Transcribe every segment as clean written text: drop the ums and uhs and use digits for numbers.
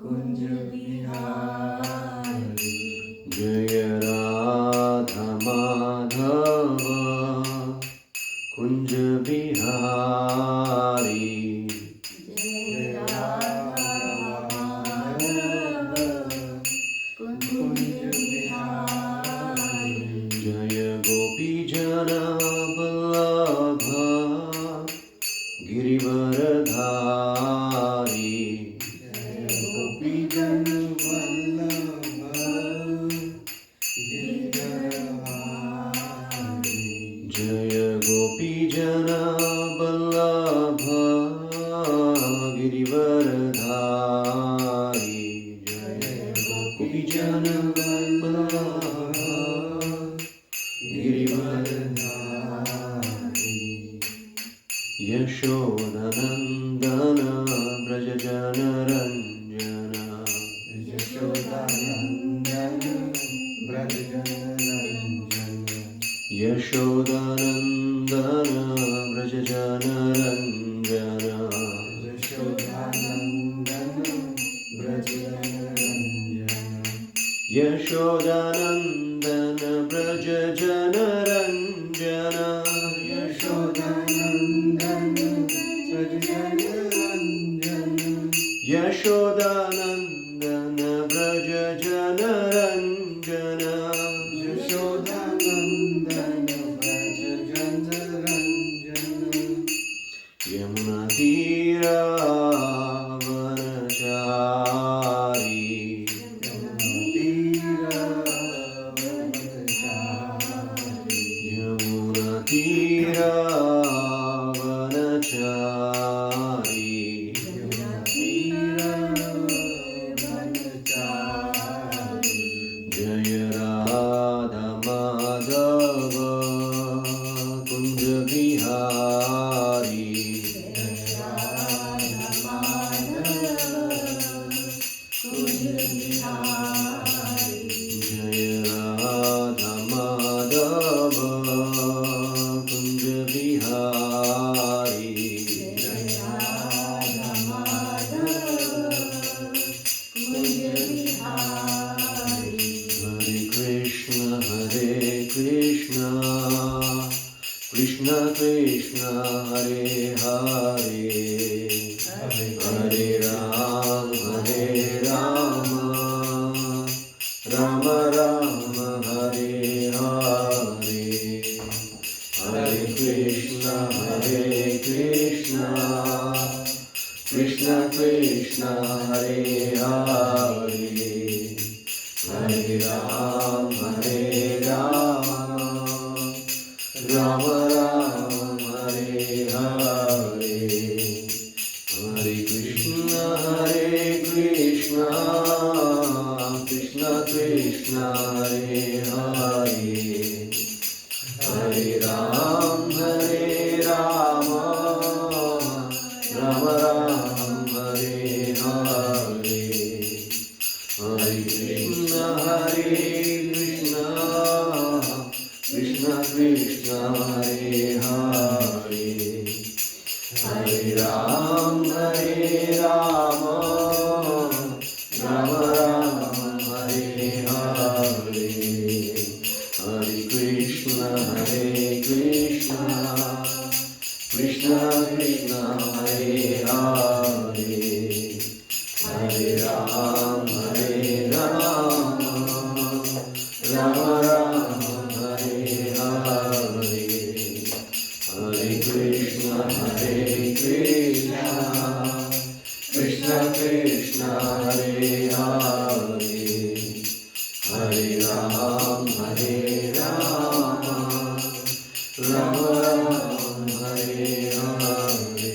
Kunj Bihari. Jaya Radha Madhava Kunj Bihari. Jaya Radha Madhava Kunj Bihari. Jaya Gopi Jana Vallabha Girivaradhari. Jaya Gopi Jana Vallabha Giridhari. Jaya Gopi Jana Vallabha Girivaradhari. Jaya Gopi Jana Vallabha Girivaradhari. Yashodanandana Brajajana Ranjana. Yashodanandana Brajajana Ranjana. Yashodanandana Brajajana Ranjana. Yashodanandana Brajajana Ranjana. Yashodanandana Brajajana Ranjana. Yashodanandana Brajajana Ranjana. Yashodanandana Brajajana Ranjana. Yashodanandana Brajajana Ranjana. Yamuna Tira Vanachari. Yamuna Tira Vanachari. Jaya Radha Madhava Kunj Bihari. Jaya Radha Madhava Kunj Bihari. Hare Krishna, Krishna Krishna, Hare Hare, Hare Rama, Rama Rama, Hare Hare. Hare Krishna, Krishna Krishna, Hare Hare, Hare Rama, Rama Rama, Hare Hare. Hare Krishna, Krishna Krishna, Hare Hare, Hare Rama, Rama Rama, Hare Hare. Hare Krishna, Krishna Krishna, Hare Hare, Hare Rama, Rama Rama, Hare Hare. Hare Krishna, Krishna Krishna, Hare Hare, Hare Rama, Rama Rama, Hare Hare. Hare Krishna, Krishna Krishna, Hare Hare, Hare Rama, Rama Rama, Hare Hare.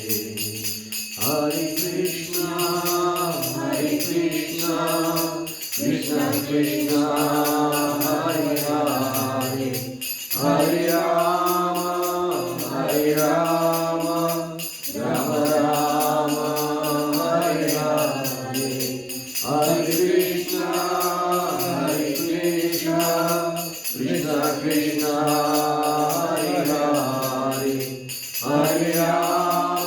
Hare Krishna, Krishna Krishna, Hare Hare, Hare Rama, Rama Rama, Hare Hare. Hare Krishna, Krishna Krishna, Hare Hare, Hare Rama,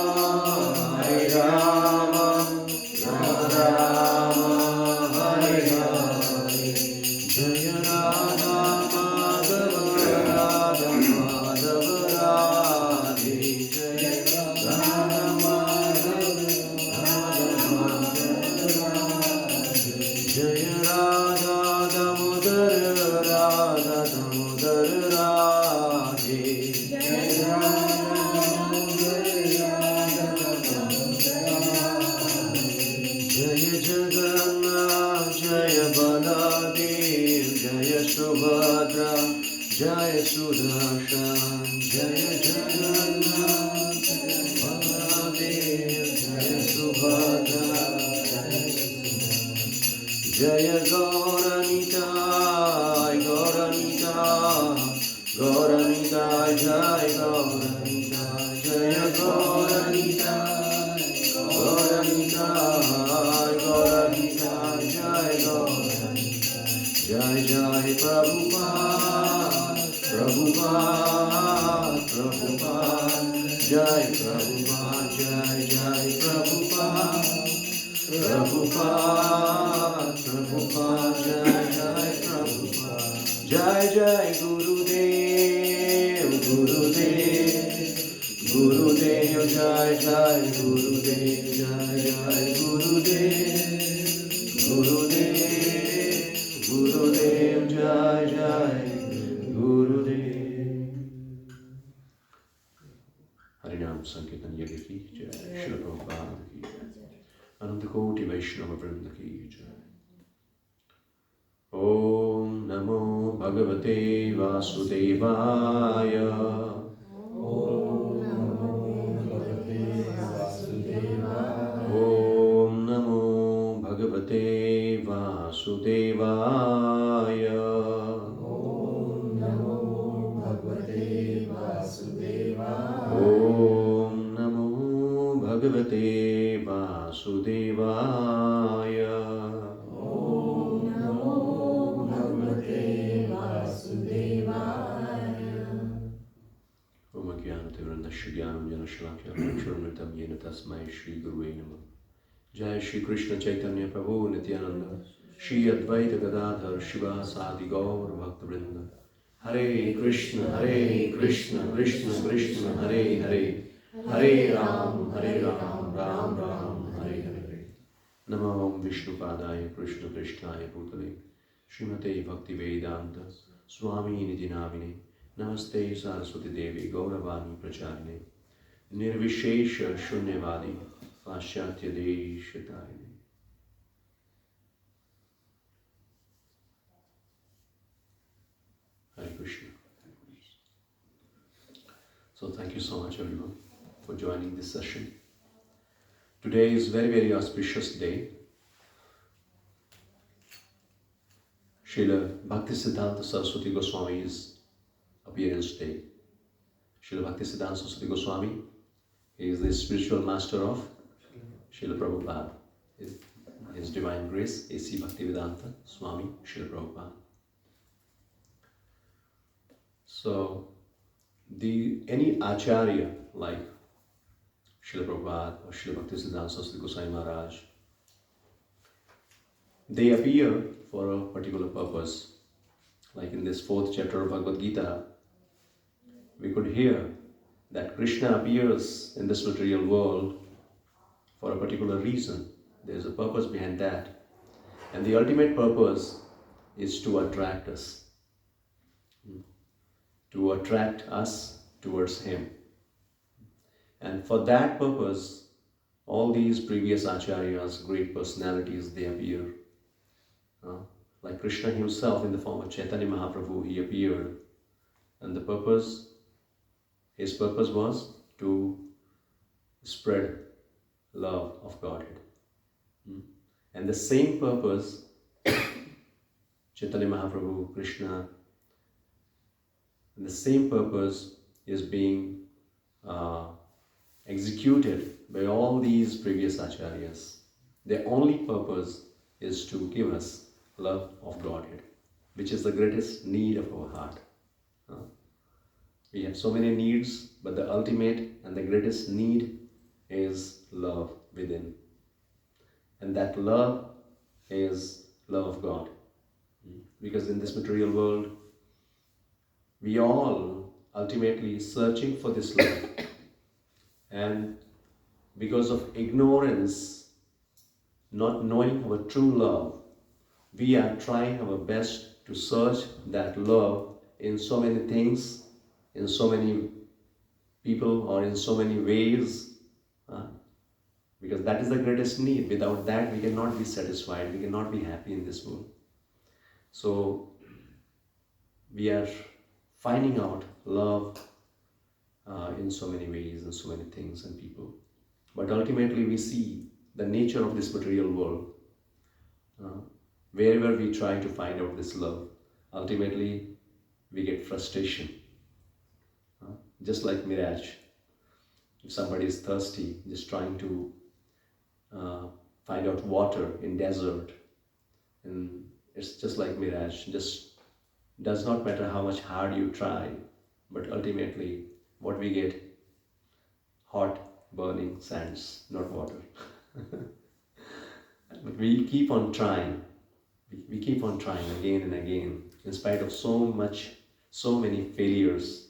Rama Rama, Subhadra, Jai Sudarshan, Jaya Jagannath, Baladev, Jaya Subhadra, Jaya Gauranitai, Gauranitai, Gauranitai, Jai Gauranitai, Jaya Gauranitai, Gauranitai, Gauranitai, Jai Gauranitai, Jai Jai Prabhupada, Prabhupada, Prabhupada, Jai Prabhupada, Jai Jai Prabhupada, Prabhupada, Prabhupada, Jai Jai Prabhupada, Jai Jai Gurudev, Gurudev, Gurudev, Jai Jai Gurudev, Jai Jai Gurudev, Gurudev, Gurudev, Jai Jai Gurudev. Harinam Sankirtan Yagi ki Jai, Srila Prabhupada ki Jai, Ananta Koti Vaishnava Vrinda ki Jai. Om Namo Bhagavate Vasudevaya. Om Namo Bhagavate Vasudevaya. Om Namo Bhagavate Vasudevaya. Om Namo Bhagavate Vasudevaya. Om Namo Bhagavate Vasudevaya. Om Jnanativrandasya Jnanam Janashalakya Churnatam Yena Tasmai Shri Gurue Namah. Jai Shri Krishna Chaitanya Prabhu Nityananda, Shri Advaita Gadadhar Shiva Sadi Gaur Bhakta Hare Krishna, Krishna Krishna, Hare Hare, Hare Ram, Ram Ram, Hare Hare. Namo Vishnu Padaya Krishna Krishnaya Bhutale, Srimate Bhakti Vedanta, Swami Nidhi Namine, Namaste Saraswati Devi Gauravani Pracharine, Nirvishesha Shunyavadi, Pashyatya Deshatayane. Hare Krishna. So thank you so much everyone for joining this session. Today is very, very auspicious day. Srila Bhaktisiddhanta Saraswati Goswami's appearance day. Srila Bhaktisiddhanta Saraswati Goswami is the spiritual master of Srila Prabhupada. His Divine Grace, A.C. Bhaktivedanta Swami Srila Prabhupada. So, any Acharya like Srila Prabhupada or Srila Bhaktisiddhanta Saraswati Goswami Maharaj, they appear for a particular purpose. Like in this 4th chapter of Bhagavad Gita, we could hear that Krishna appears in this material world for a particular reason. There is a purpose behind that. And the ultimate purpose is to attract us. To attract us towards Him. And for that purpose, all these previous acharyas, great personalities, they appear. Like Krishna himself in the form of Chaitanya Mahaprabhu, he appeared. And his purpose was to spread love of Godhead. And the same purpose, Chaitanya Mahaprabhu, Krishna, and the same purpose is being executed by all these previous acharyas. Their only purpose is to give us love of Godhead, which is the greatest need of our heart. We have so many needs, but the ultimate and the greatest need is love within. And that love is love of God. Because in this material world, we all ultimately searching for this love. And because of ignorance, not knowing our true love, we are trying our best to search that love in so many things, in so many people, or in so many ways. Because that is the greatest need. Without that, we cannot be satisfied. We cannot be happy in this world. So, we are finding out love in so many ways and so many things and people. But ultimately we see the nature of this material world. Wherever we try to find out this love, ultimately we get frustration. Just like mirage. If somebody is thirsty, just trying to find out water in desert, and it's just like mirage. Just does not matter how much hard you try, but ultimately what we get, hot burning sands, not water. But we keep on trying. We keep on trying again and again, in spite of so many failures,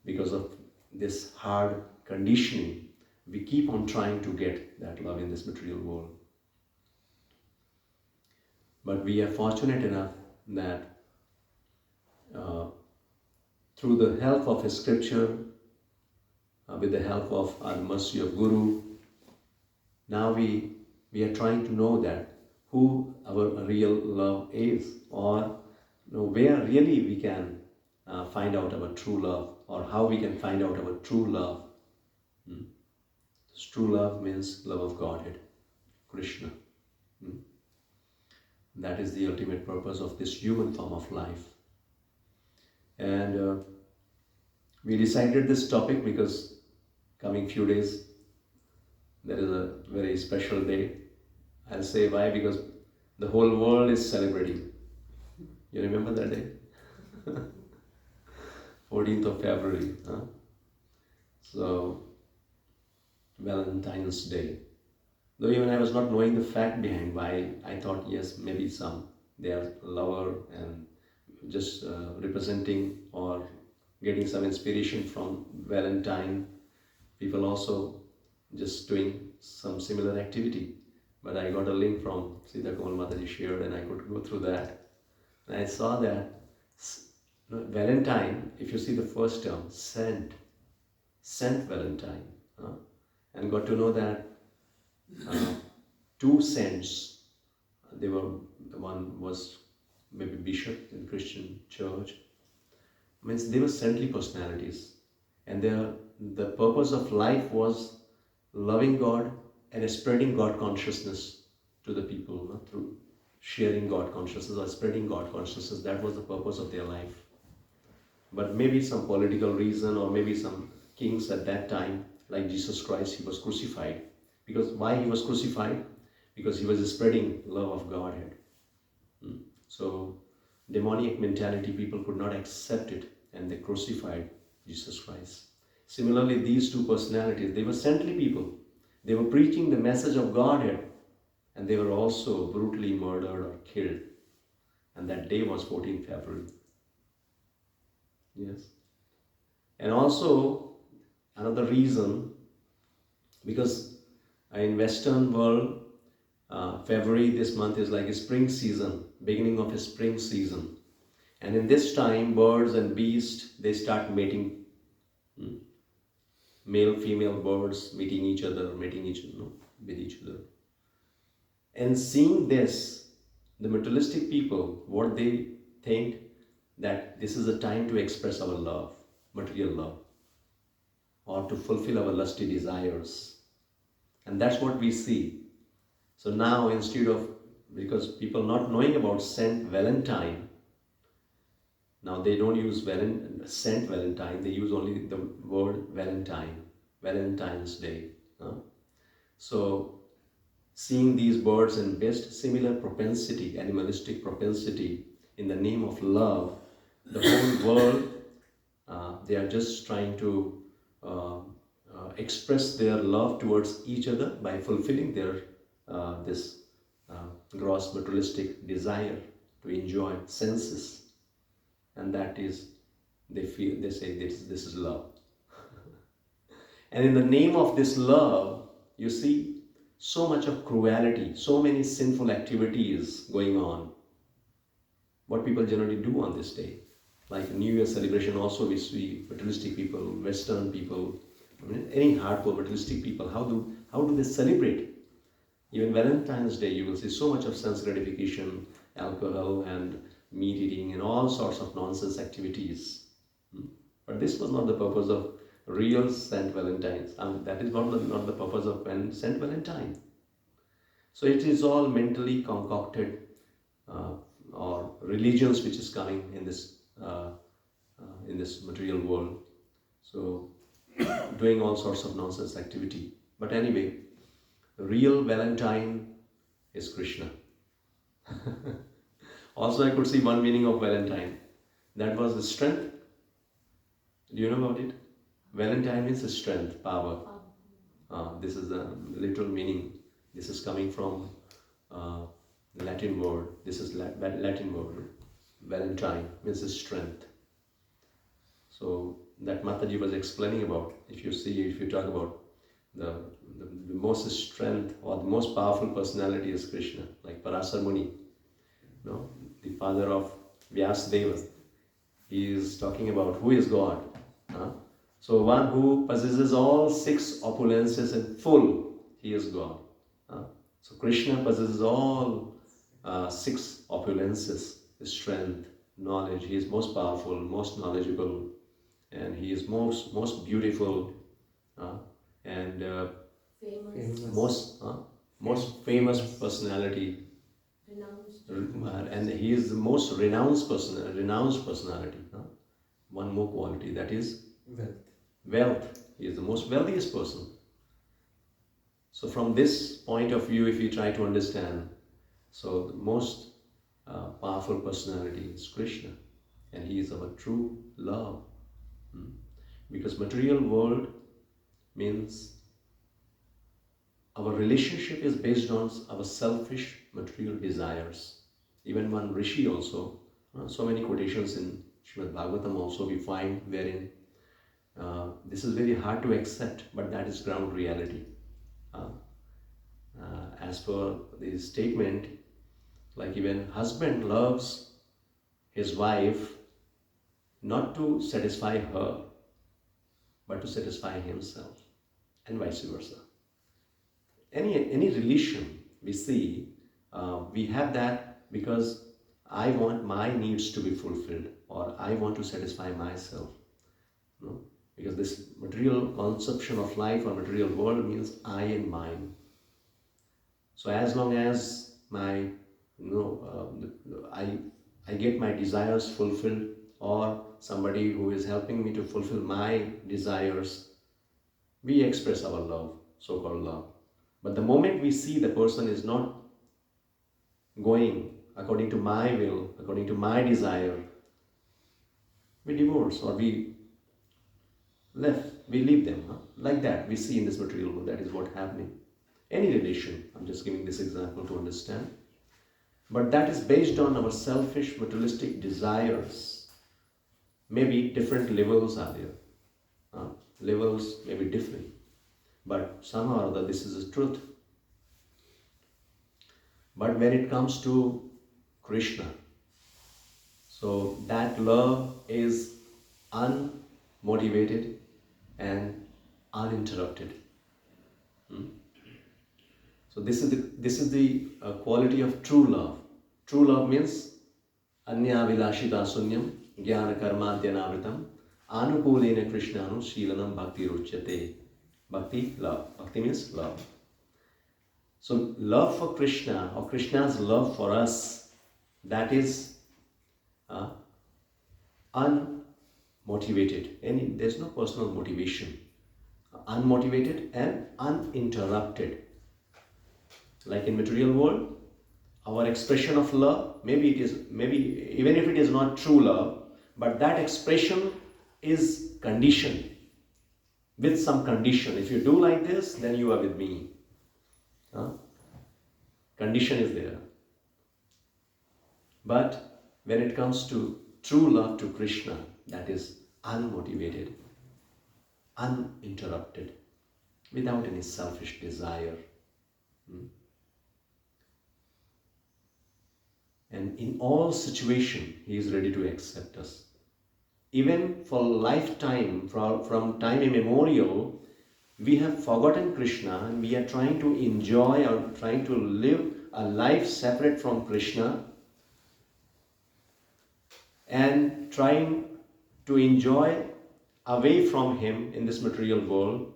because of this hard conditioning. We keep on trying to get that love in this material world. But we are fortunate enough that through the help of a scripture, with the help of our mercy of Guru, now we are trying to know that who our real love is, or where really we can find out our true love, or how we can find out our true love. True love means love of Godhead, Krishna. That is the ultimate purpose of this human form of life. And we decided this topic because coming few days there is a very special day. I'll say why, because the whole world is celebrating. You remember that day? 14th of February. So, Valentine's Day. Though even I was not knowing the fact behind why, I thought yes, maybe they are lover and just representing or getting some inspiration from Valentine. People also just doing some similar activity. But I got a link from Sita Kamal Mataji shared, and I could go through that. And I saw that Valentine, if you see the first term, Saint Valentine, and got to know that two saints, one was maybe bishop in Christian church, means they were saintly personalities, and the purpose of life was loving God and spreading God consciousness to the people, through sharing God consciousness or spreading God consciousness. That was the purpose of their life. But maybe some political reason, or maybe some kings at that time, like Jesus Christ, he was crucified. Because why he was crucified? Because he was spreading love of Godhead. So demonic mentality, people could not accept it, and they crucified Jesus Christ. Similarly, these two personalities, they were saintly people. They were preaching the message of Godhead, and they were also brutally murdered or killed. And that day was 14th February. Yes. And also, another reason, because in Western world, February this month is like a spring season, beginning of a spring season. And in this time, birds and beasts, they start mating. Male, female birds mating each other with each other. And seeing this, the materialistic people, what they think, that this is a time to express our love, material love, or to fulfill our lusty desires. And that's what we see. So now, instead of, because people not knowing about Saint Valentine, now they don't use Saint Valentine, they use only the word Valentine, Valentine's Day. So seeing these birds and beasts, similar propensity, animalistic propensity, in the name of love, the whole world, they are just trying to express their love towards each other by fulfilling their this gross materialistic desire to enjoy senses, and that is, they say this is love. And in the name of this love, you see so much of cruelty, so many sinful activities going on. What people generally do on this day, like New Year celebration, also we see materialistic people, Western people, any hardcore materialistic people, how do they celebrate? Even Valentine's Day, you will see so much of sense gratification, alcohol, and meat eating and all sorts of nonsense activities. But this was not the purpose of real Saint Valentine's. That is not the purpose of Saint Valentine. So it is all mentally concocted or religions which is coming in this material world. So doing all sorts of nonsense activity. But anyway, the real Valentine is Krishna. Also, I could see one meaning of Valentine. That was the strength. Do you know about it? Valentine means strength, power. This is the literal meaning. This is coming from Latin word. This is Latin word. Valentine means strength. So that Mataji was explaining about. If you talk about the most strength or the most powerful personality is Krishna, like Parasar Muni, the father of Vyasadeva. He is talking about who is God. So one who possesses all 6 opulences in full, he is God. So Krishna possesses all 6 opulences: strength, knowledge. He is most powerful, most knowledgeable, and he is most beautiful, and most famous personality. And he is the most renounced personality. One more quality, that is wealth. He is the most wealthiest person. So from this point of view, if you try to understand, so the most powerful personality is Krishna, and he is our true love. Because material world means our relationship is based on our selfish material desires. Even one Rishi also, so many quotations in Srimad Bhagavatam also we find wherein this is very hard to accept, but that is ground reality. As per the statement, like even husband loves his wife not to satisfy her, but to satisfy himself, and vice versa. Any relation we see, we have that because I want my needs to be fulfilled, or I want to satisfy myself. Because this material conception of life or material world means I and mine. So as long as I get my desires fulfilled, or somebody who is helping me to fulfill my desires, we express our love, so-called love. But the moment we see the person is not going according to my will, according to my desire, we divorce, or we leave them. Like that we see in this material world. That is what happening. Any relation, I'm just giving this example to understand. But that is based on our selfish materialistic desires. Maybe different levels are there. Levels may be different. But somehow or other this is the truth. But when it comes to Krishna, so that love is unmotivated and uninterrupted. So this is the quality of true love. True love means anya vilashita sunyam jnana karma dhyanavritam anukulena krishnanu shilanam bhakti ruchyate. Bhakti, love. Bhakti means love. So love for Krishna, or Krishna's love for us, that is unmotivated. There's no personal motivation. Unmotivated and uninterrupted. Like in material world, our expression of love, maybe even if it is not true love, but that expression is conditioned with some condition. If you do like this, then you are with me. Condition is there. But when it comes to true love to Krishna, that is unmotivated, uninterrupted, without any selfish desire. And in all situations, he is ready to accept us. Even for lifetime, from time immemorial, we have forgotten Krishna and we are trying to enjoy or trying to live a life separate from Krishna. and trying to enjoy away from him in this material world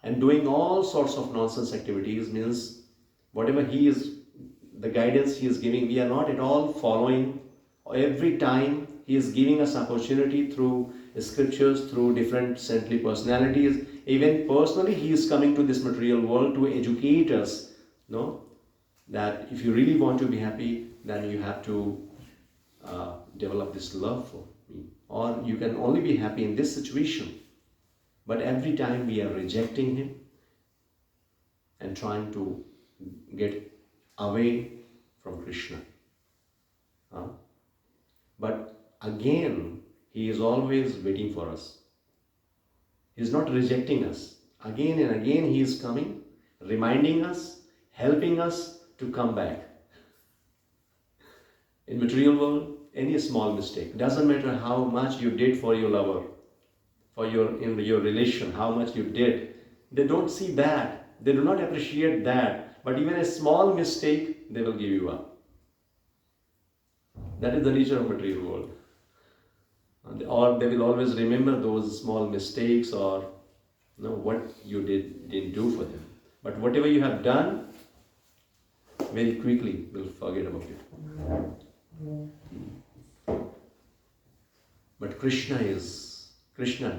and doing all sorts of nonsense activities, means whatever he is, the guidance he is giving, we are not at all following. Every time he is giving us opportunity through scriptures, through different saintly personalities, even personally he is coming to this material world to educate us, no, that if you really want to be happy, then you have to develop this love for me, or you can only be happy in this situation. But every time we are rejecting him and trying to get away from Krishna. But again, he is always waiting for us. He is not rejecting us. Again and again he is coming, reminding us, helping us to come back. In material world, any small mistake, doesn't matter how much you did for your lover, in your relation, how much you did, they don't see that, they do not appreciate that, but even a small mistake they will give you up. That is the nature of material world. Or they will always remember those small mistakes, or what you didn't do for them. But whatever you have done, very quickly will forget about it. But Krishna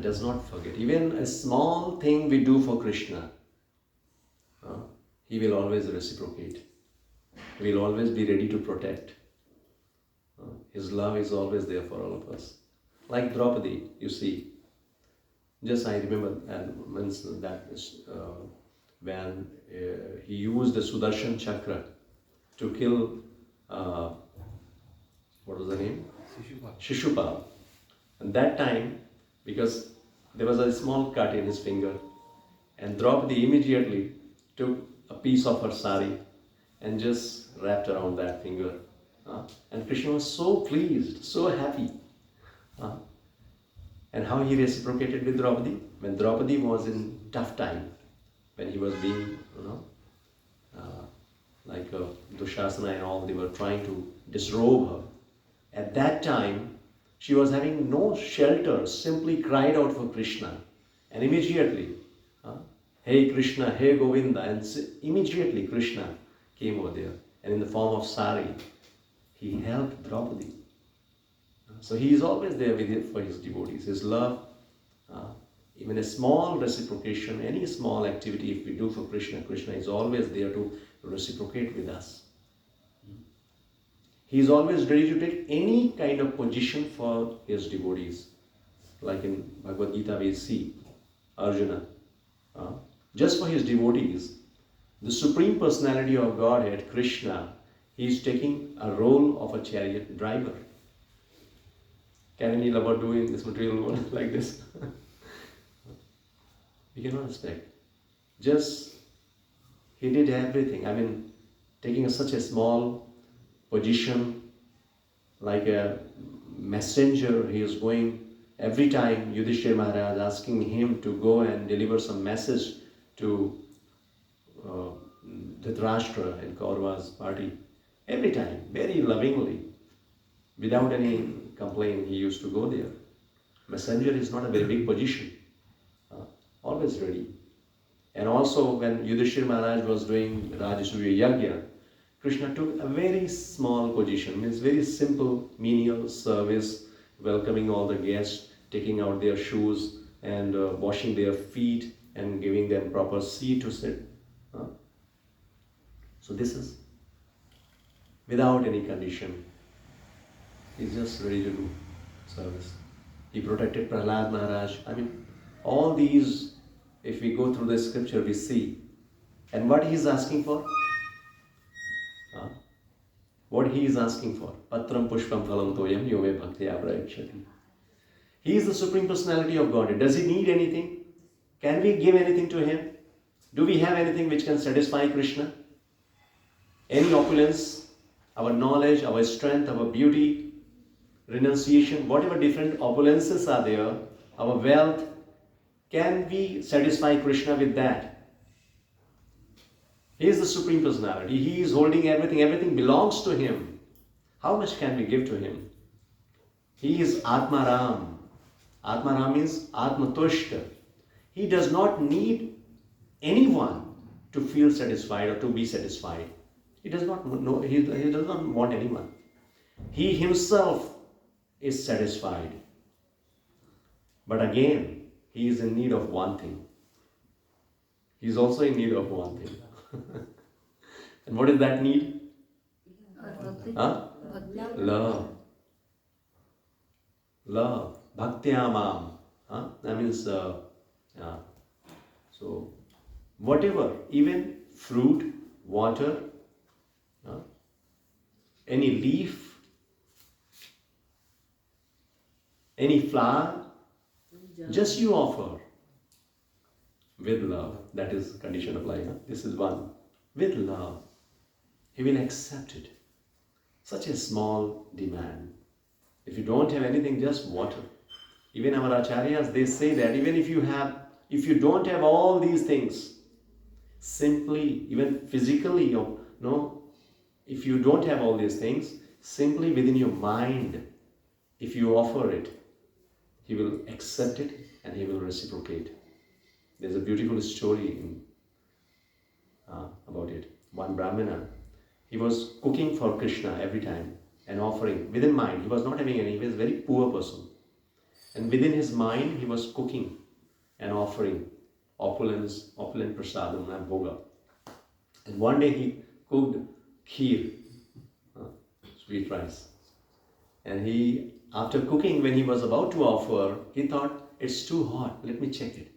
does not forget. Even a small thing we do for Krishna, he will always reciprocate. He will always be ready to protect. His love is always there for all of us. Like Draupadi, you see. Just I remember when he used the Sudarshan Chakra to kill, what was the name? Shishupal. And that time, because there was a small cut in his finger, and Draupadi immediately took a piece of her sari and just wrapped around that finger. And Krishna was so pleased, so happy. And how he reciprocated with Draupadi? When Draupadi was in tough time, when he was being, like Dushasana and all, they were trying to disrobe her. At that time, she was having no shelter, simply cried out for Krishna. And immediately, hey Krishna, hey Govinda, and immediately Krishna came over there. And in the form of sari, he helped Draupadi. So he is always there with it for his devotees. His love, even a small reciprocation, any small activity if we do for Krishna, Krishna is always there to reciprocate with us. He is always ready to take any kind of position for his devotees. Like in Bhagavad Gita we see Arjuna, just for his devotees, the Supreme Personality of Godhead, Krishna, he is taking a role of a chariot driver. Can any lover do in this material world like this? We cannot expect. Just, he did everything. I mean, taking such a small position, like a messenger, he is going every time Yudhishthira Maharaj asking him to go and deliver some message to Dhritarashtra and Kaurava's party. Every time, very lovingly, without any complaint, he used to go there. Messenger is not a very big position, always ready. And also when Yudhishthira Maharaj was doing Rajasuya Yagya, Krishna took a very small position, means very simple menial service, welcoming all the guests, taking out their shoes and washing their feet and giving them proper seat to sit. So this is without any condition. He's just ready to do service. He protected Prahlad Maharaj. I mean, all these, if we go through the scripture, we see. And what he is asking for? What he is asking for? Patram pushpam phalam toyam yome bhaktya prayakshati. He is the Supreme Personality of Godhead. Does he need anything? Can we give anything to him? Do we have anything which can satisfy Krishna? Any opulence, our knowledge, our strength, our beauty, renunciation, whatever different opulences are there, our wealth, can we satisfy Krishna with that? He is the Supreme Personality. He is holding everything. Everything belongs to him. How much can we give to him? He is Atmaram. Atmaram means Atmatushta. He does not need anyone to feel satisfied or to be satisfied. He does not know, he does not want anyone. He himself is satisfied. But again, he is in need of one thing. He is also in need of one thing. And what is that need? Huh? Love. Love. Bhaktyamam. Huh? That means, so whatever, even fruit, water, any leaf, any flower, just you offer with love. That is condition of life. Huh? This is one. With love, he will accept it. Such a small demand. If you don't have anything, just water. Even our acharyas, they say that even if you don't have all these things, simply, even physically, if you don't have all these things, simply within your mind, if you offer it, he will accept it and he will reciprocate. There's a beautiful story about it. One Brahmana, he was cooking for Krishna every time and offering within mind. He was not having any, he was a very poor person. And within his mind, he was cooking and offering opulent prasadam and bhoga. And one day he cooked kheer, sweet rice. And he, after cooking, when he was about to offer, he thought, it's too hot, let me check it.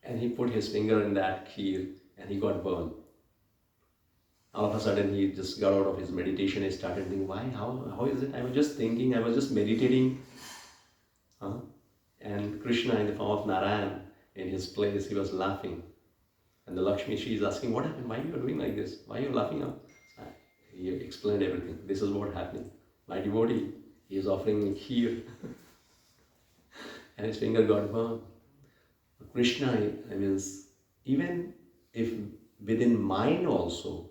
And he put his finger in that kheer and he got burned. All of a sudden he just got out of his meditation and started thinking, why, how is it? I was just thinking, I was just meditating. And Krishna in the form of Narayan, in his place, he was laughing. And the Lakshmi, she is asking, what happened? Why you are doing like this? Why you are laughing up? He explained everything. This is what happened. My devotee, he is offering me kheer. And his finger got burned. Krishna, even if within mind also,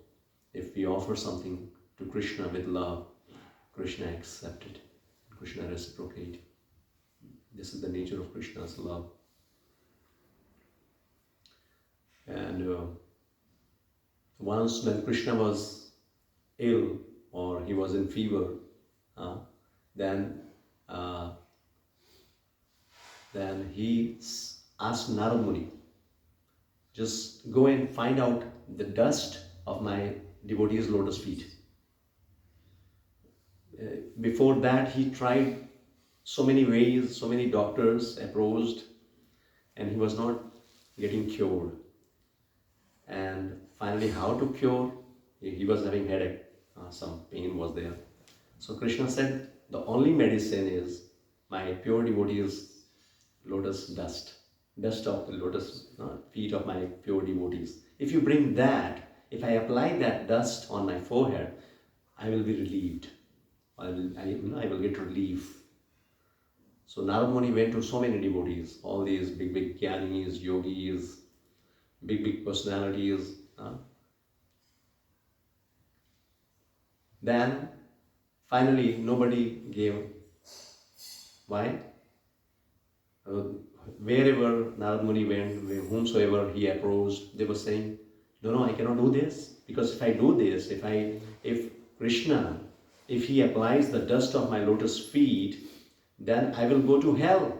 if we offer something to Krishna with love, Krishna accepts it. Krishna reciprocates. This is the nature of Krishna's love. And once when Krishna was ill or he was in fever, then he asked Narad Muni, just go and find out the dust of my devotee's lotus feet. Before that, he tried so many ways, so many doctors approached, and he was not getting cured. And finally, how to cure? He was having headache, some pain was there. So Krishna said, the only medicine is my pure devotee's lotus dust of the lotus feet of my pure devotees. If you bring that, if I apply that dust on my forehead, I will be relieved. I will get relief. So Narad Muni went to so many devotees, all these big jnanis, yogis, big personalities. Then finally nobody gave. Why? Wherever Narad Muni went, whomsoever he approached, they were saying, no, I cannot do this, because if I do this, if Krishna, if he applies the dust of my lotus feet, then I will go to hell.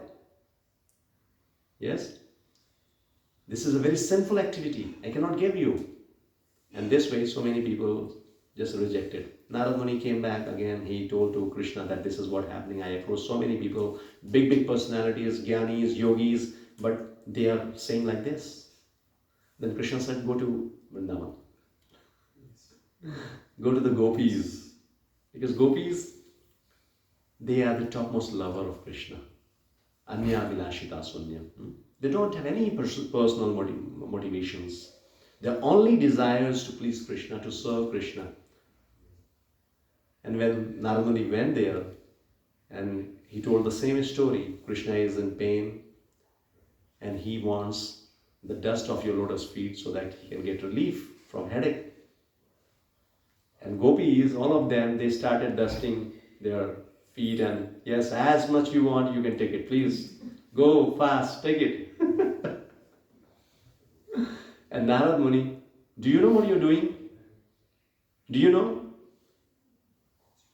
Yes? This is a very sinful activity. I cannot give you. And this way, so many people just rejected. Narad Muni came back again. He told to Krishna that this is what happening. I approached so many people, big personalities, jnanis, yogis, but they are saying like this. Then Krishna said, go to Vrindavan. Go to the gopis. Because gopis, they are the topmost lover of Krishna. Anya vilashita sunyam. They don't have any personal motivations. Their only desire is to please Krishna, to serve Krishna. And when Narad Muni went there and he told the same story, Krishna is in pain and he wants the dust of your lotus feet so that he can get relief from headache. And gopis, all of them, they started dusting their feet, and yes, as much you want, you can take it. Please go fast, take it. And Narad Muni, do you know what you're doing? Do you know?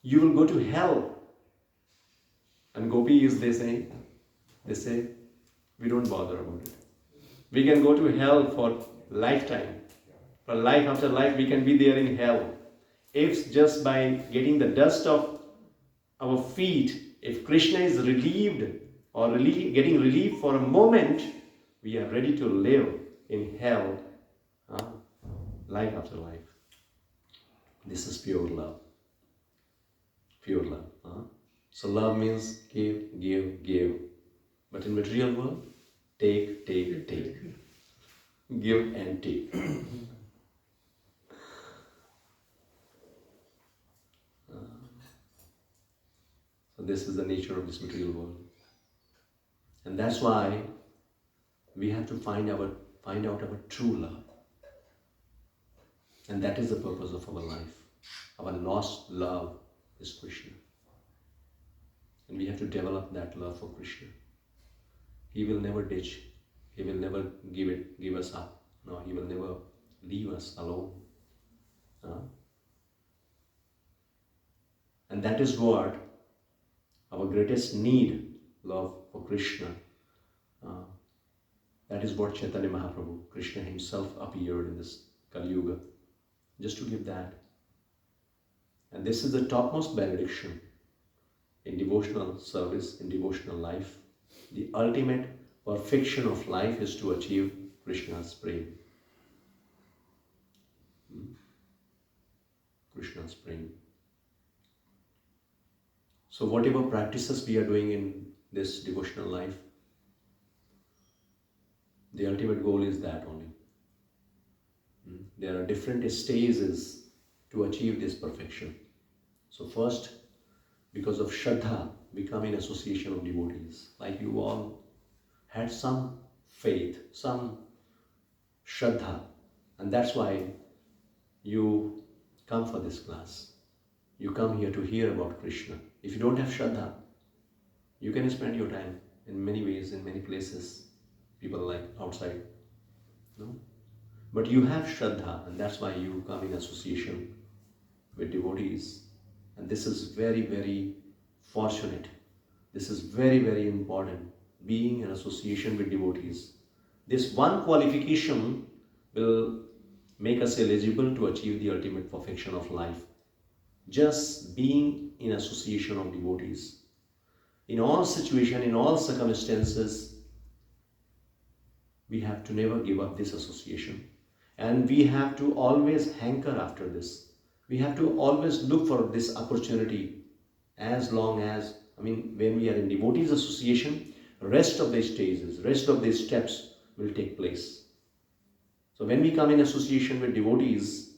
You will go to hell. And gopis, they say, we don't bother about it. We can go to hell for lifetime. For life after life, we can be there in hell. If just by getting the dust of our feet, if Krishna is relieved or getting relief for a moment, we are ready to live in hell, life after life. This is pure love. Pure love. So love means give, give, give. But in material world, take, take, take. Give and take. So this is the nature of this material world. And that's why we have to find out our true love. And that is the purpose of our life. Our lost love is Krishna. And we have to develop that love for Krishna. He will never ditch. He will never give us up. No, He will never leave us alone. And that is what our greatest need, love for Krishna. That is what Chaitanya Mahaprabhu, Krishna himself, appeared in this Kali Yuga, just to give that. And this is the topmost benediction in devotional service, in devotional life. The ultimate perfection of life is to achieve Krishna's prema. Krishna's prema. So whatever practices we are doing in this devotional life, the ultimate goal is that only. There are different stages to achieve this perfection. So first, because of Shraddha, we come in association of devotees. Like you all had some faith, some Shraddha, and that's why you come for this class. You come here to hear about Krishna. If you don't have Shraddha, you can spend your time in many ways, in many places. People like outside, no? But you have Shraddha, and that's why you come in association with devotees. And this is very, very fortunate. This is very, very important, being in association with devotees. This one qualification will make us eligible to achieve the ultimate perfection of life. Just being in association of devotees. In all situations, in all circumstances, we have to never give up this association. And we have to always hanker after this. We have to always look for this opportunity as long as, when we are in devotees association, rest of the stages, rest of the steps will take place. So when we come in association with devotees,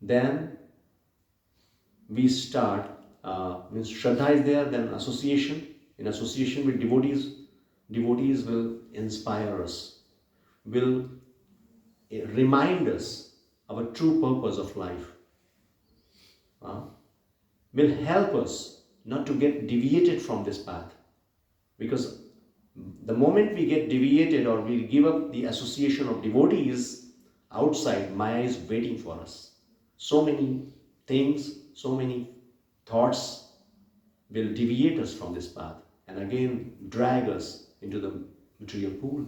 then we start, Shraddha is there, then association. In association with devotees, devotees will inspire us, will remind us our true purpose of life, will help us not to get deviated from this path. Because the moment we get deviated or we give up the association of devotees, outside Maya is waiting for us. So many things, so many thoughts will deviate us from this path and again drag us into the material pool.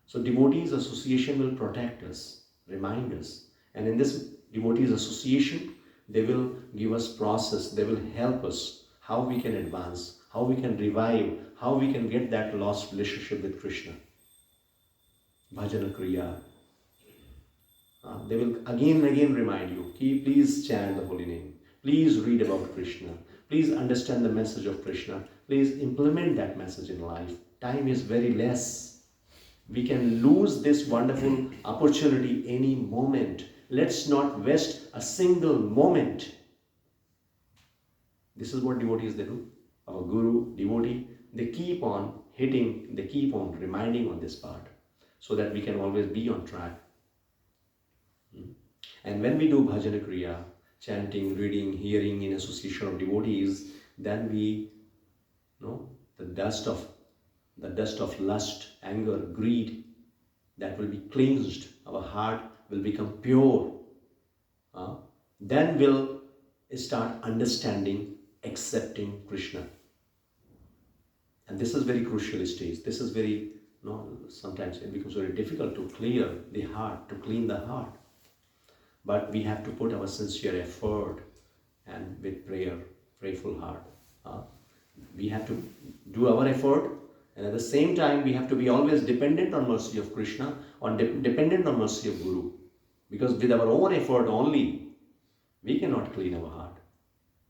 So devotees association will protect us, remind us. And in this devotees association, they will give us process, they will help us how we can advance, how we can revive, how we can get that lost relationship with Krishna. Bhajana Kriya. They will again and again remind you, please chant the holy name. Please read about Krishna. Please understand the message of Krishna. Please implement that message in life. Time is very less. We can lose this wonderful opportunity any moment. Let's not waste a single moment. This is what devotees they do. Our guru, devotee, they keep on hitting, they keep on reminding on this part so that we can always be on track. And when we do bhajana kriya, chanting, reading, hearing in association of devotees, then we know the dust of lust, anger, greed, that will be cleansed. Our heart will become pure. Then we'll start understanding, accepting Krishna. And this is very crucial stage. This is very, sometimes it becomes very difficult to clear the heart, to clean the heart. But we have to put our sincere effort and with prayerful heart. We have to do our effort, and at the same time we have to be always dependent on mercy of Krishna, or dependent on mercy of Guru. Because with our own effort only, we cannot clean our heart.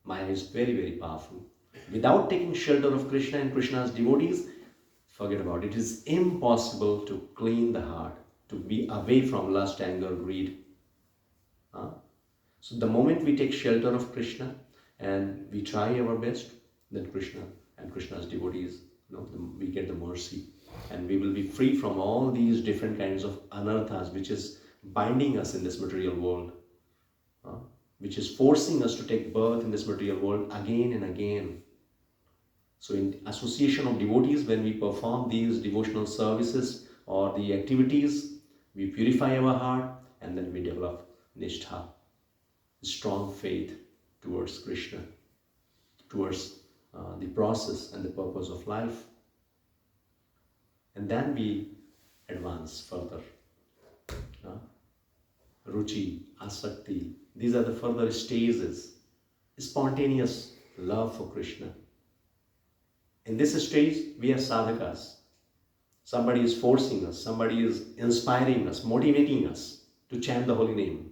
Maya is very, very powerful. Without taking shelter of Krishna and Krishna's devotees, forget about it. It is impossible to clean the heart, to be away from lust, anger, greed. So the moment we take shelter of Krishna and we try our best, then Krishna and Krishna's devotees, we get the mercy, and we will be free from all these different kinds of anarthas which is binding us in this material world, which is forcing us to take birth in this material world again and again. So in association of devotees, when we perform these devotional services or the activities, we purify our heart, and then we develop nishtha, strong faith towards Krishna, towards the process and the purpose of life. And then we advance further. Ruchi, asakti, these are the further stages. Spontaneous love for Krishna. In this stage, we are sadhakas. Somebody is forcing us, somebody is inspiring us, motivating us to chant the holy name,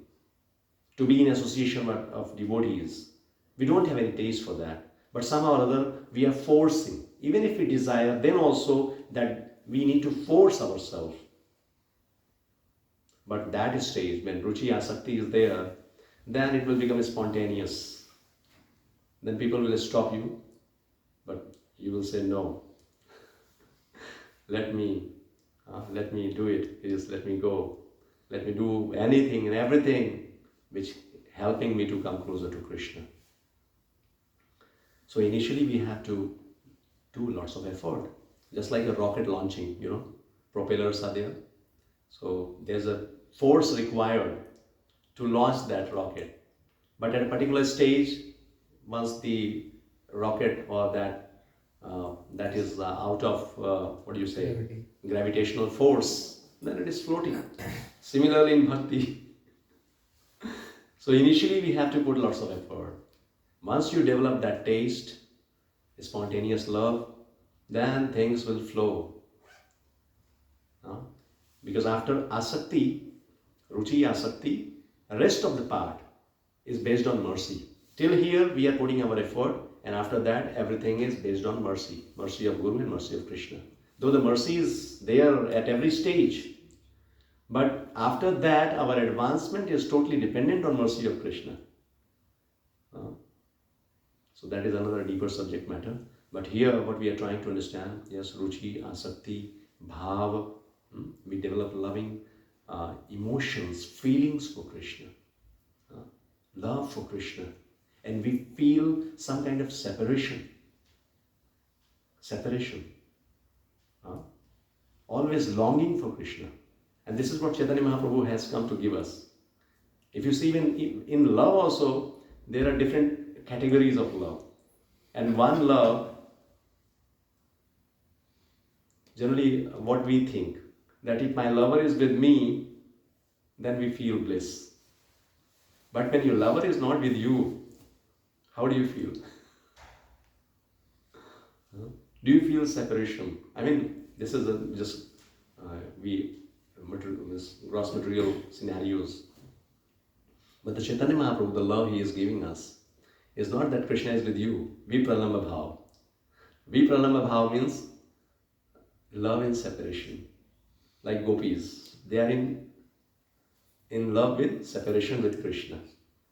to be in association of devotees. We don't have any taste for that, but somehow or other we are forcing. Even if we desire, then also that we need to force ourselves. But that stage, when Ruchi Asakti is there, then it will become spontaneous. Then people will stop you, but you will say, no, let me do it, please let me go. Let me do anything and everything which helping me to come closer to Krishna. So initially we have to do lots of effort. Just like a rocket launching, propellers are there. So there's a force required to launch that rocket. But at a particular stage, once the rocket or that is out of, gravitational force, then it is floating. Similarly in bhakti. So initially we have to put lots of effort. Once you develop that taste, spontaneous love, then things will flow. Because after asakti, ruchi asakti, rest of the part is based on mercy. Till here we are putting our effort, and after that everything is based on mercy. Mercy of Guru and mercy of Krishna. Though the mercy is there at every stage, but after that our advancement is totally dependent on mercy of Krishna. So that is another deeper subject matter. But here what we are trying to understand, yes, ruchi, asakti, bhava, we develop loving emotions, feelings for Krishna, love for Krishna, and we feel some kind of separation, always longing for Krishna. And this is what Chaitanya Mahaprabhu has come to give us. If you see, even in love also, there are different categories of love. And one love, generally what we think, that if my lover is with me, then we feel bliss. But when your lover is not with you, how do you feel? Do you feel separation? I mean, this is gross material scenarios. But the Chaitanya Mahaprabhu, the love he is giving us, is not that Krishna is with you. Vipralamba bhav. Vipralamba bhav means love in separation. Like gopis, they are in love with separation with Krishna.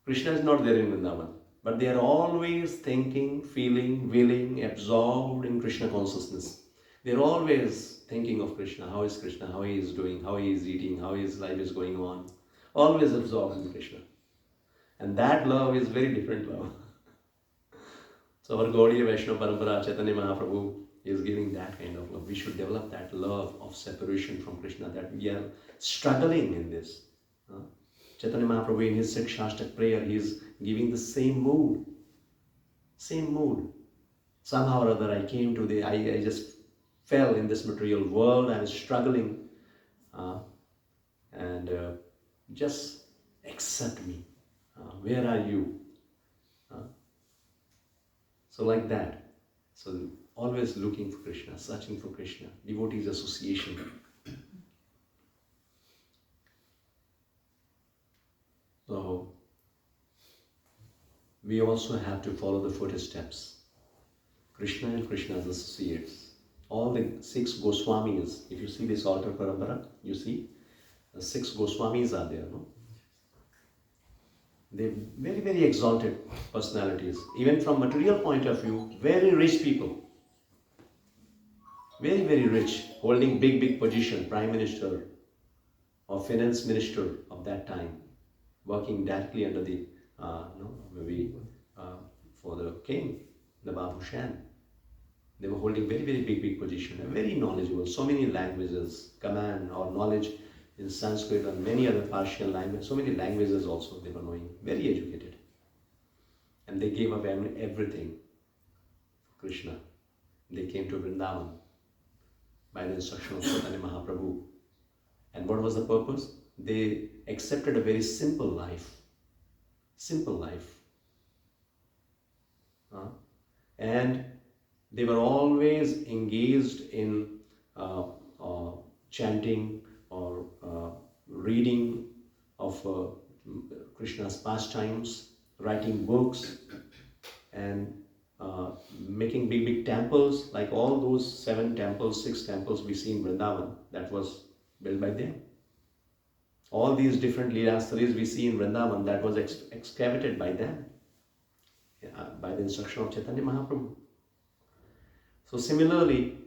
Krishna is not there in Vrindavan, but they are always thinking, feeling, willing, absorbed in Krishna consciousness. They are always thinking of Krishna, how is Krishna, how he is doing, how he is eating, how his life is going on. Always absorbed in Krishna. And that love is very different love. So our Gaudiya Vaishnava Parampara, Chaitanya Mahaprabhu is giving that kind of love. We should develop that love of separation from Krishna, that we are struggling in this. Chaitanya Mahaprabhu in his Sikshastak prayer, he is giving the same mood. Same mood. Somehow or other I came to I just fell in this material world, I was struggling. And just accept me. Where are you? So like that. So always looking for Krishna, searching for Krishna, devotees association. So we also have to follow the footsteps. Krishna and Krishna's associates. All the 6 Goswamis, if you see this altar parampara, you see the 6 Goswamis are there, no? They're very, very exalted personalities. Even from material point of view, very rich people. Very, very rich, holding big, big position, prime minister or finance minister of that time, working directly under the, for the king, the Babu Shan. They were holding very, very big, big position, and very knowledgeable, so many languages, command or knowledge in Sanskrit and many other Persian languages, so many languages also they were knowing, very educated. And they gave up everything for Krishna. They came to Vrindavan by the instruction of Chaitanya Mahaprabhu. And what was the purpose? They accepted a very simple life. Simple life. And they were always engaged in chanting or reading of Krishna's pastimes, writing books, and making big, big temples, like all those 7 temples, 6 temples we see in Vrindavan, that was built by them. All these different Leelastalis we see in Vrindavan, that was excavated by them, by the instruction of Chaitanya Mahaprabhu. So similarly,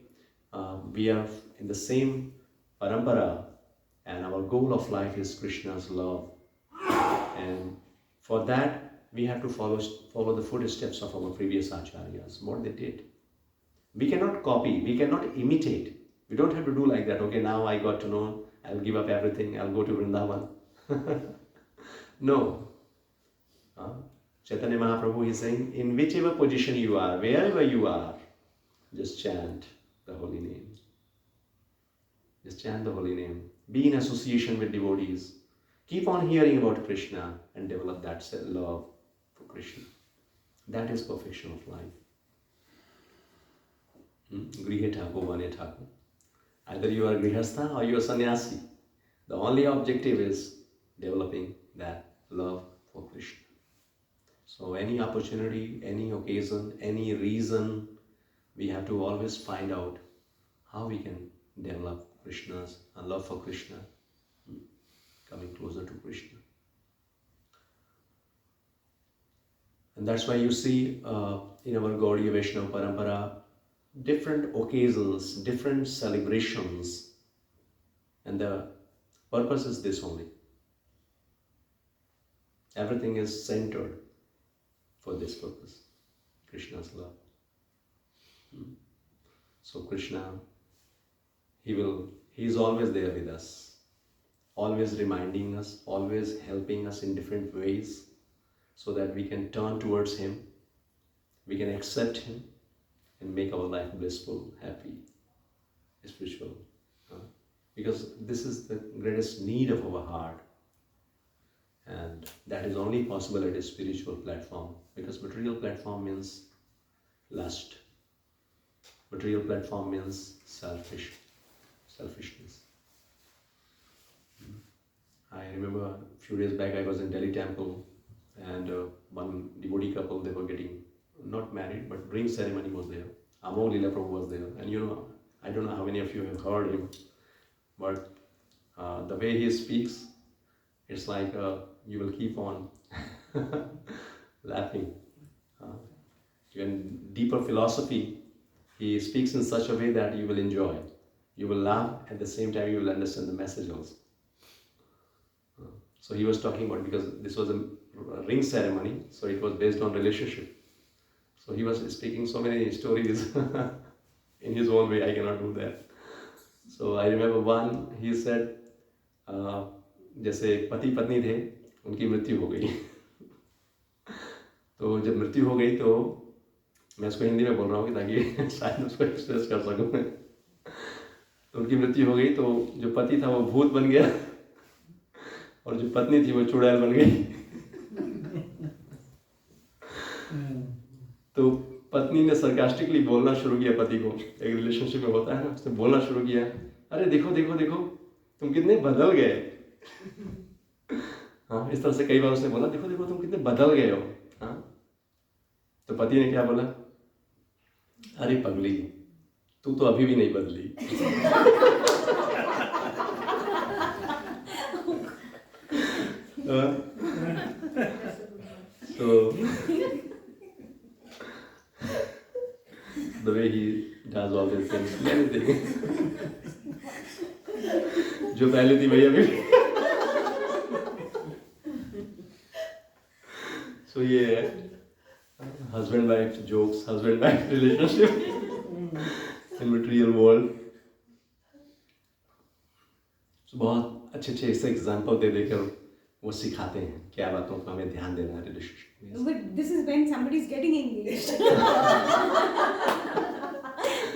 we are in the same parampara, and our goal of life is Krishna's love. And for that, we have to follow the footsteps of our previous acharyas, what they did. We cannot copy, we cannot imitate. We don't have to do like that, okay, now I got to know, I'll give up everything, I'll go to Vrindavan. No. Chaitanya Mahaprabhu is saying, in whichever position you are, wherever you are, just chant the holy name. Just chant the holy name. Be in association with devotees. Keep on hearing about Krishna and develop that love for Krishna. That is perfection of life. Grihe Thakur, Vane Thakur. Either you are Grihastha or you are Sannyasi. The only objective is developing that love for Krishna. So any opportunity, any occasion, any reason, we have to always find out how we can develop Krishna's love for Krishna, coming closer to Krishna. And that's why you see in our Gaudiya Vaishnava Parampara, different occasions, different celebrations, and the purpose is this only. Everything is centered for this purpose, Krishna's love. So Krishna, He is always there with us, always reminding us, always helping us in different ways, so that we can turn towards Him, we can accept Him, and make our life blissful, happy, spiritual. Because this is the greatest need of our heart. And that is only possible at a spiritual platform, because material platform means lust. Material platform means selfishness. I remember a few days back I was in Delhi temple, and one devotee couple, they were getting not married, but ring ceremony was there. Amol Leela Prabhu was there, and I don't know how many of you have heard him, but the way he speaks, it's like you will keep on laughing. Even deeper philosophy, he speaks in such a way that you will enjoy. You will laugh, at the same time you will understand the message also. So he was talking about, because this was a ring ceremony, so it was based on relationship. So he was speaking so many stories in his own way. I cannot do that. So I remember one, he said, जैसे पति पत्नी थे, उनकी मृत्यु हो गई। तो जब मृत्यु हो गई तो मैं उसको हिंदी में बोल रहा हूँ कि ताकि शायद उसको एक्सप्रेस कर सकूँ मैं। तो उनकी मृत्यु हो गई तो जो पति था वो भूत बन गया और जो पत्नी थी वो चुड़ैल बन गई। तो पत्नी ने सरकास्टिकली बोलना शुरू किया पति को, एक रिलेशनशिप में होता है ना, उसने बोलना शुरू किया, अरे देखो देखो देखो तुम कितने बदल गए। हाँ, इस तरह से कई बार उसने बोला, देखो देखो तुम कितने बदल गए हो। हाँ, तो पति ने क्या बोला, अरे पगली तू तो अभी भी नहीं बदली। So the way he does all these things, anything. जो पहले थी वही अभी। So ये है husband wife jokes, husband wife relationship in material world. So बहुत अच्छे अच्छे ऐसे एग्जाम्पल दे देकर वो सिखाते हैं क्या बातों का हमें ध्यान देना है रिलेशनशिप में। But this is when somebody is getting engaged.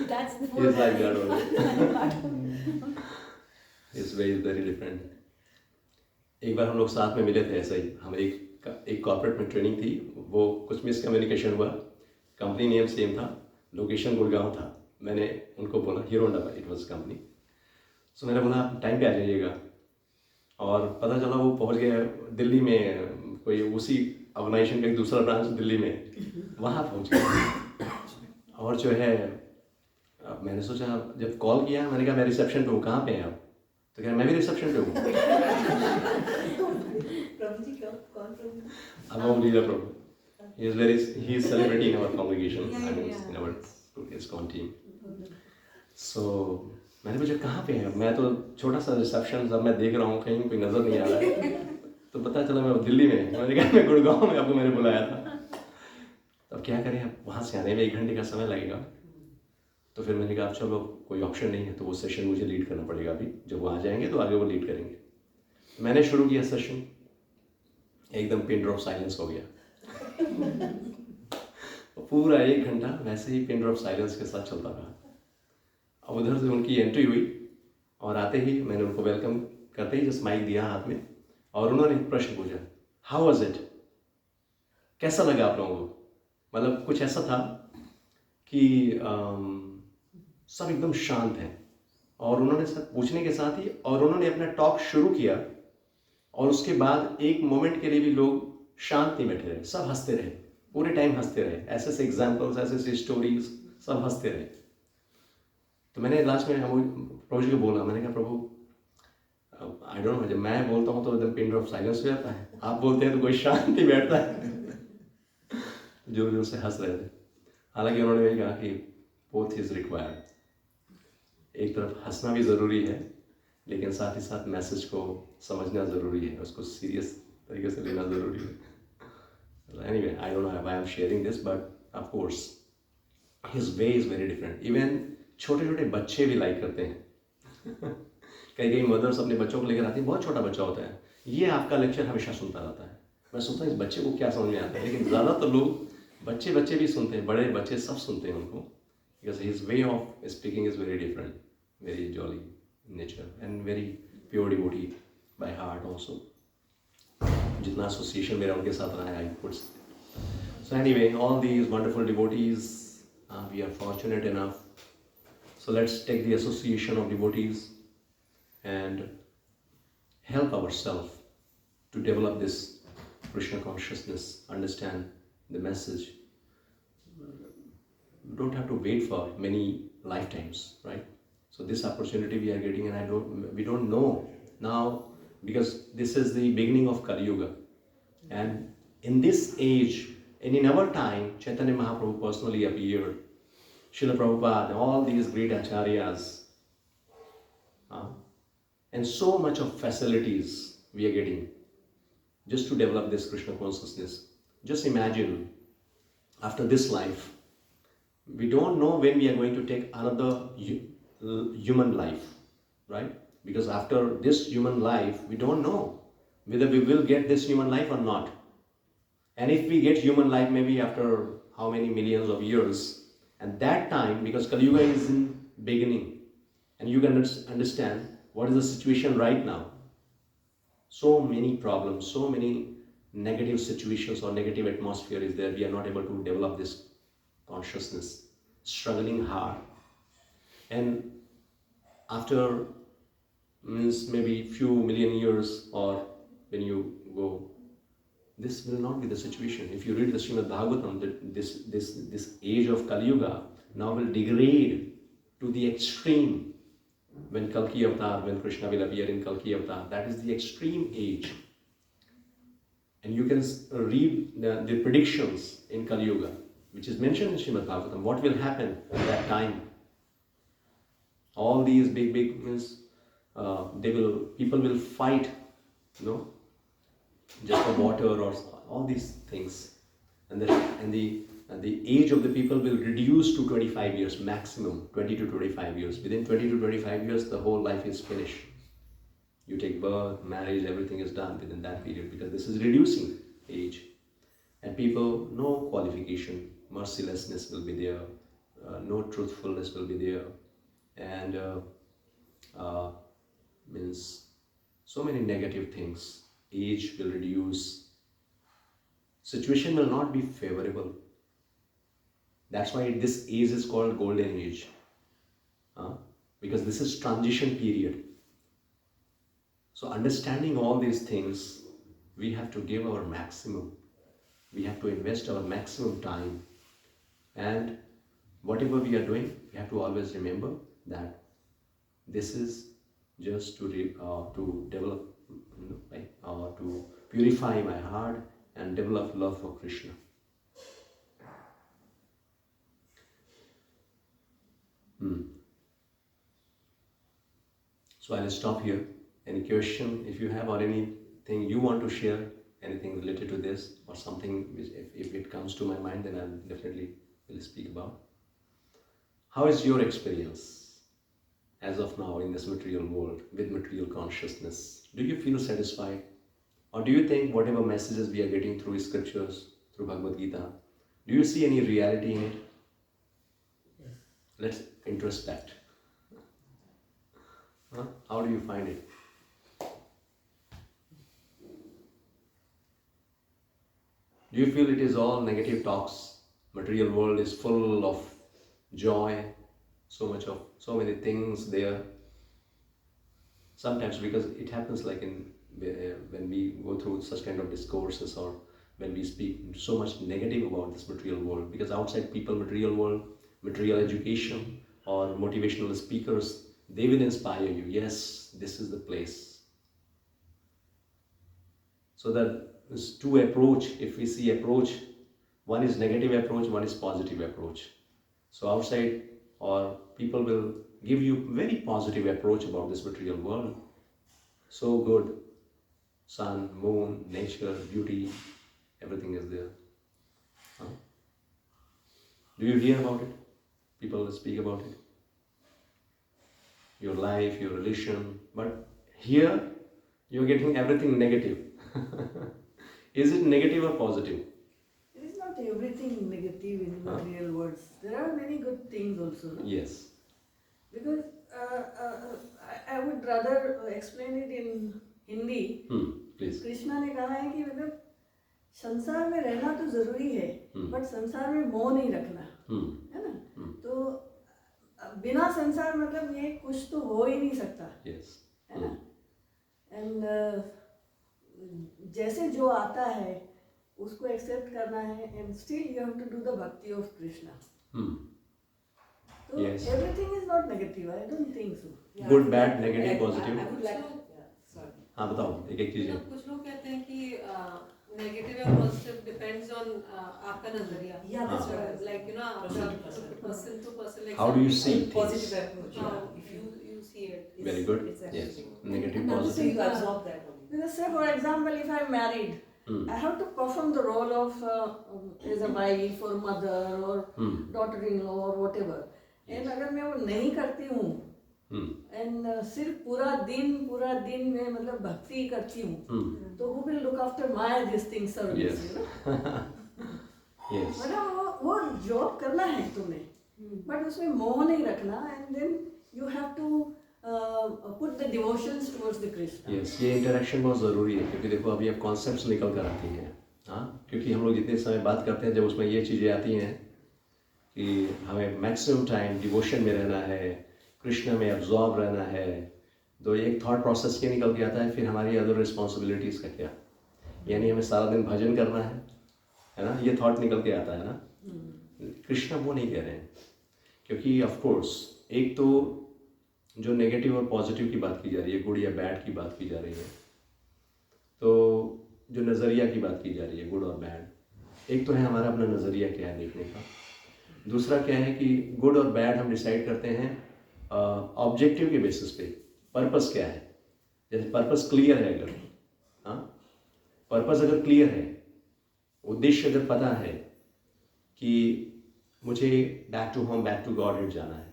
That's the He is like that only. His way is very different. एक बार हम लोग साथ में मिले थे ऐसा ही, हम एक कॉर्पोरेट में ट्रेनिंग थी, वो कुछ मिसकम्युनिकेशन हुआ, कंपनी नेम सेम था, लोकेशन गुड़गांव था, मैंने उनको बोला Hero Honda it was company, so मैंने बोला आप टाइम पे आ जाइएगा, और पता चला वो पहुंच गए दिल्ली में, कोई उसी ऑर्गेनाइजेशन का एक दूसरा ब्रांच दिल्ली में, वहाँ पहुंच गए। और जो है मैंने सोचा, जब कॉल किया मैंने कहा मैं रिसेप्शन पे हूँ, कहाँ पे हैं आप? तो कह मैं भी रिसेप्शन पे हूँ। प्रभु जी कौन प्रभु? I'm Leela Prabhu. He is celebrating in our congregation, I mean in our ISKCON team. So मैंने पूछा कहाँ पे हैं? मैं तो छोटा सा रिसेप्शन, जब मैं देख रहा हूँ कहीं कोई नजर नहीं आ रहा है, तो पता चला मैं दिल्ली में, मैंने कहा मैं गुड़गांव में आपको मैंने बुलाया था। अब क्या करें, अब वहाँ से आने में 1 घंटे का समय लगेगा, तो फिर मैंने कहा चलो कोई ऑप्शन नहीं है, तो वो सेशन मुझे लीड करना पड़ेगा अभी, जब वो आ जाएंगे तो आगे वो लीड करेंगे। मैंने शुरू किया सेशन, एकदम पिन ड्रॉप साइलेंस हो गया। पूरा 1 घंटा वैसे ही पिन ड्रॉप साइलेंस के साथ चलता रहा। अब उधर से उनकी एंट्री हुई और आते ही मैंने उनको वेलकम करते ही जस्ट माइक दिया हाथ में, और उन्होंने एक प्रश्न पूछा, हाउ वाज इट, कैसा लगा आप लोगों को? मतलब कुछ ऐसा था कि सब एकदम शांत हैं, और उन्होंने सब पूछने के साथ ही और उन्होंने अपना टॉक शुरू किया, और उसके बाद एक मोमेंट के लिए भी लोग शांत नहीं बैठे रहे, सब हंसते रहे, पूरे टाइम हंसते रहे, ऐसे ऐसे एग्जाम्पल्स, ऐसे ऐसे स्टोरीज, सब हंसते रहे। तो मैंने लास्ट में प्रभु जी को बोला, मैंने कहा प्रभु आई डोंट नो, जब मैं बोलता हूँ तो एकदम पिन ड्रॉप साइलेंस हो जाता है, आप बोलते हैं तो कोई शांत नहीं बैठता है। जोर जोर से हंस रहे थे। हालांकि उन्होंने वही कहा कि बोथ इज रिक्वायर्ड, एक तरफ हंसना भी ज़रूरी है, लेकिन साथ ही साथ मैसेज को समझना ज़रूरी है, उसको सीरियस तरीके से लेना ज़रूरी है। Anyway I don't know why I am sharing this, but of course his way is very different. Even छोटे छोटे बच्चे भी लाइक करते हैं। कई कई मदर्स अपने बच्चों को लेकर आती हैं, बहुत छोटा बच्चा होता है, ये आपका लेक्चर हमेशा सुनता रहता है। मैं सोचता हूँ इस बच्चे को क्या समझ में आता है, लेकिन ज़्यादातर लोग बच्चे भी सुनते हैं, बड़े बच्चे सब सुनते हैं उनको, because his way of speaking is very different, very jolly nature and very pure devotee by heart also. जितना एसोसिएशन मेरा उनके साथ रहा है, I could so anyway all these wonderful devotees, we are fortunate enough, so let's take the association of devotees and help ourselves to develop this Krishna consciousness, understand the message. We don't have to wait for many lifetimes, right? So this opportunity we are getting, and we don't know now, because this is the beginning of Kali Yuga, and in this age and in our time, Chaitanya Mahaprabhu personally appeared, Srila Prabhupada, all these great acharyas, and so much of facilities we are getting. just to develop this Krishna consciousness. Just imagine, after this life, we don't know when we are going to take another human life, right? Because after this human life, we don't know whether we will get this human life or not. And if we get human life, maybe after how many millions of years, and that time, because Kali Yuga is in beginning, and you can understand what is the situation right now. So many problems, so many negative situations or negative atmosphere is there. We are not able to develop this consciousness, struggling hard. And after means maybe few million years, or when you go, this will not be the situation. If you read the Srimad Bhagavatam, this age of Kali Yuga now will degrade to the extreme. When Kalki Avatar, when Krishna will appear in Kalki Avatar, that is the extreme age. And you can read the predictions in Kali Yuga, which is mentioned in Srimad Bhagavatam. What will happen at that time? All these big means, people will fight, just for water or all these things, and the age of the people will reduce to 25 years maximum, 20 to 25 years. Within 20 to 25 years, the whole life is finished. You take birth, marriage, everything is done within that period, because this is reducing age. And people, no qualification, mercilessness will be there, no truthfulness will be there, and means so many negative things. Age will reduce. Situation will not be favorable. That's why this age is called golden age. Because this is transition period. So understanding all these things, we have to give our maximum. We have to invest our maximum time. And whatever we are doing, we have to always remember that this is just to develop, to purify my heart and develop love for Krishna. So I'll stop here. Any question if you have, or anything you want to share, anything related to this, or something which, if it comes to my mind, then I'll definitely will speak about. How is your experience as of now in this material world with material consciousness? Do you feel satisfied? Or do you think whatever messages we are getting through scriptures, through Bhagavad Gita, do you see any reality in it? Yes. Let's introspect. How do you find it? Do you feel it is all negative talks? Material world is full of joy, so many things there. Sometimes, because it happens like when we go through such kind of discourses, or when we speak so much negative about this material world, because outside people, material world, material education, or motivational speakers, they will inspire you. Yes, this is the place. So that there's two approach. If we see approach, one is negative approach, one is positive approach. So outside, or people will give you very positive approach about this material world. So good. Sun, moon, nature, beauty, everything is there. Do you hear about it? People will speak about it. Your life, your relation. But here, you're getting everything negative. Is it negative or positive? It is not everything negative in material words. There are many good things also. No? Yes. Because I would rather explain it in Hindi. Please. Krishna ने कहा है कि मतलब संसार में रहना तो जरूरी है, बट संसार में मोह नहीं रखना, है ना? तो बिना संसार मतलब ये कुछ तो हो ही नहीं सकता, है ना? एंड जैसे जो आता है उसको एक्सेप्ट करना है, and still you have to do the bhakti of Krishna. So everything is not negative. I don't think so. Good, bad, negative, positive. I would like to, sorry. हाँ बताओ एक चीज़. कुछ लोग कहते हैं कि negative और positive depends on आपका नजरिया. Yeah, that's right. Like person to person. Like how do you see things? Positive approach. How if you see it. Very good. Yes. Negative, positive. You absorb that only. Because say for example, if I'm married, I have to perform the role of as a wife or mother or daughter-in-law or whatever. And अगर मैं वो नहीं करती हूँ, and सिर्फ पूरा दिन मैं मतलब भक्ति करती हूँ, तो who will look after my this thing service? Yes. You know? Yes. मतलब वो जॉब करना है तुम्हें, बट उसमें मोह नहीं रखना, and then you have to put the devotions towards the Krishna. Yes, ये इंटरेक्शन बहुत ज़रूरी है, क्योंकि देखो अभी अब कॉन्सेप्ट्स निकल कर आती हैं, हाँ, क्योंकि हम लोग जितने समय बात करते हैं जब उसमें ये चीज़ें आती हैं कि हमें मैक्सिमम टाइम डिवोशन में रहना है, कृष्ण में एब्जॉर्ब रहना है, तो एक थॉट प्रोसेस ये निकल के आता है, फिर हमारी अदर रिस्पॉन्सिबिलिटीज़ का क्या, यानी हमें सारा दिन भजन करना है ना, ये थॉट निकल के आता है ना। कृष्ण वो नहीं कह रहे हैं, क्योंकि ऑफ कोर्स एक तो जो नेगेटिव और पॉजिटिव की बात की जा रही है, गुड या बैड की बात की जा रही है, तो जो नज़रिया की बात की जा रही है, गुड और बैड, एक तो है हमारा अपना नज़रिया क्या है देखने का, दूसरा क्या है कि गुड और बैड हम डिसाइड करते हैं ऑब्जेक्टिव के बेसिस पे, पर्पस क्या है, जैसे पर्पस क्लियर है, अगर हाँ पर्पस अगर क्लियर है, उद्देश्य अगर पता है कि मुझे back to home, back to Godhead जाना है,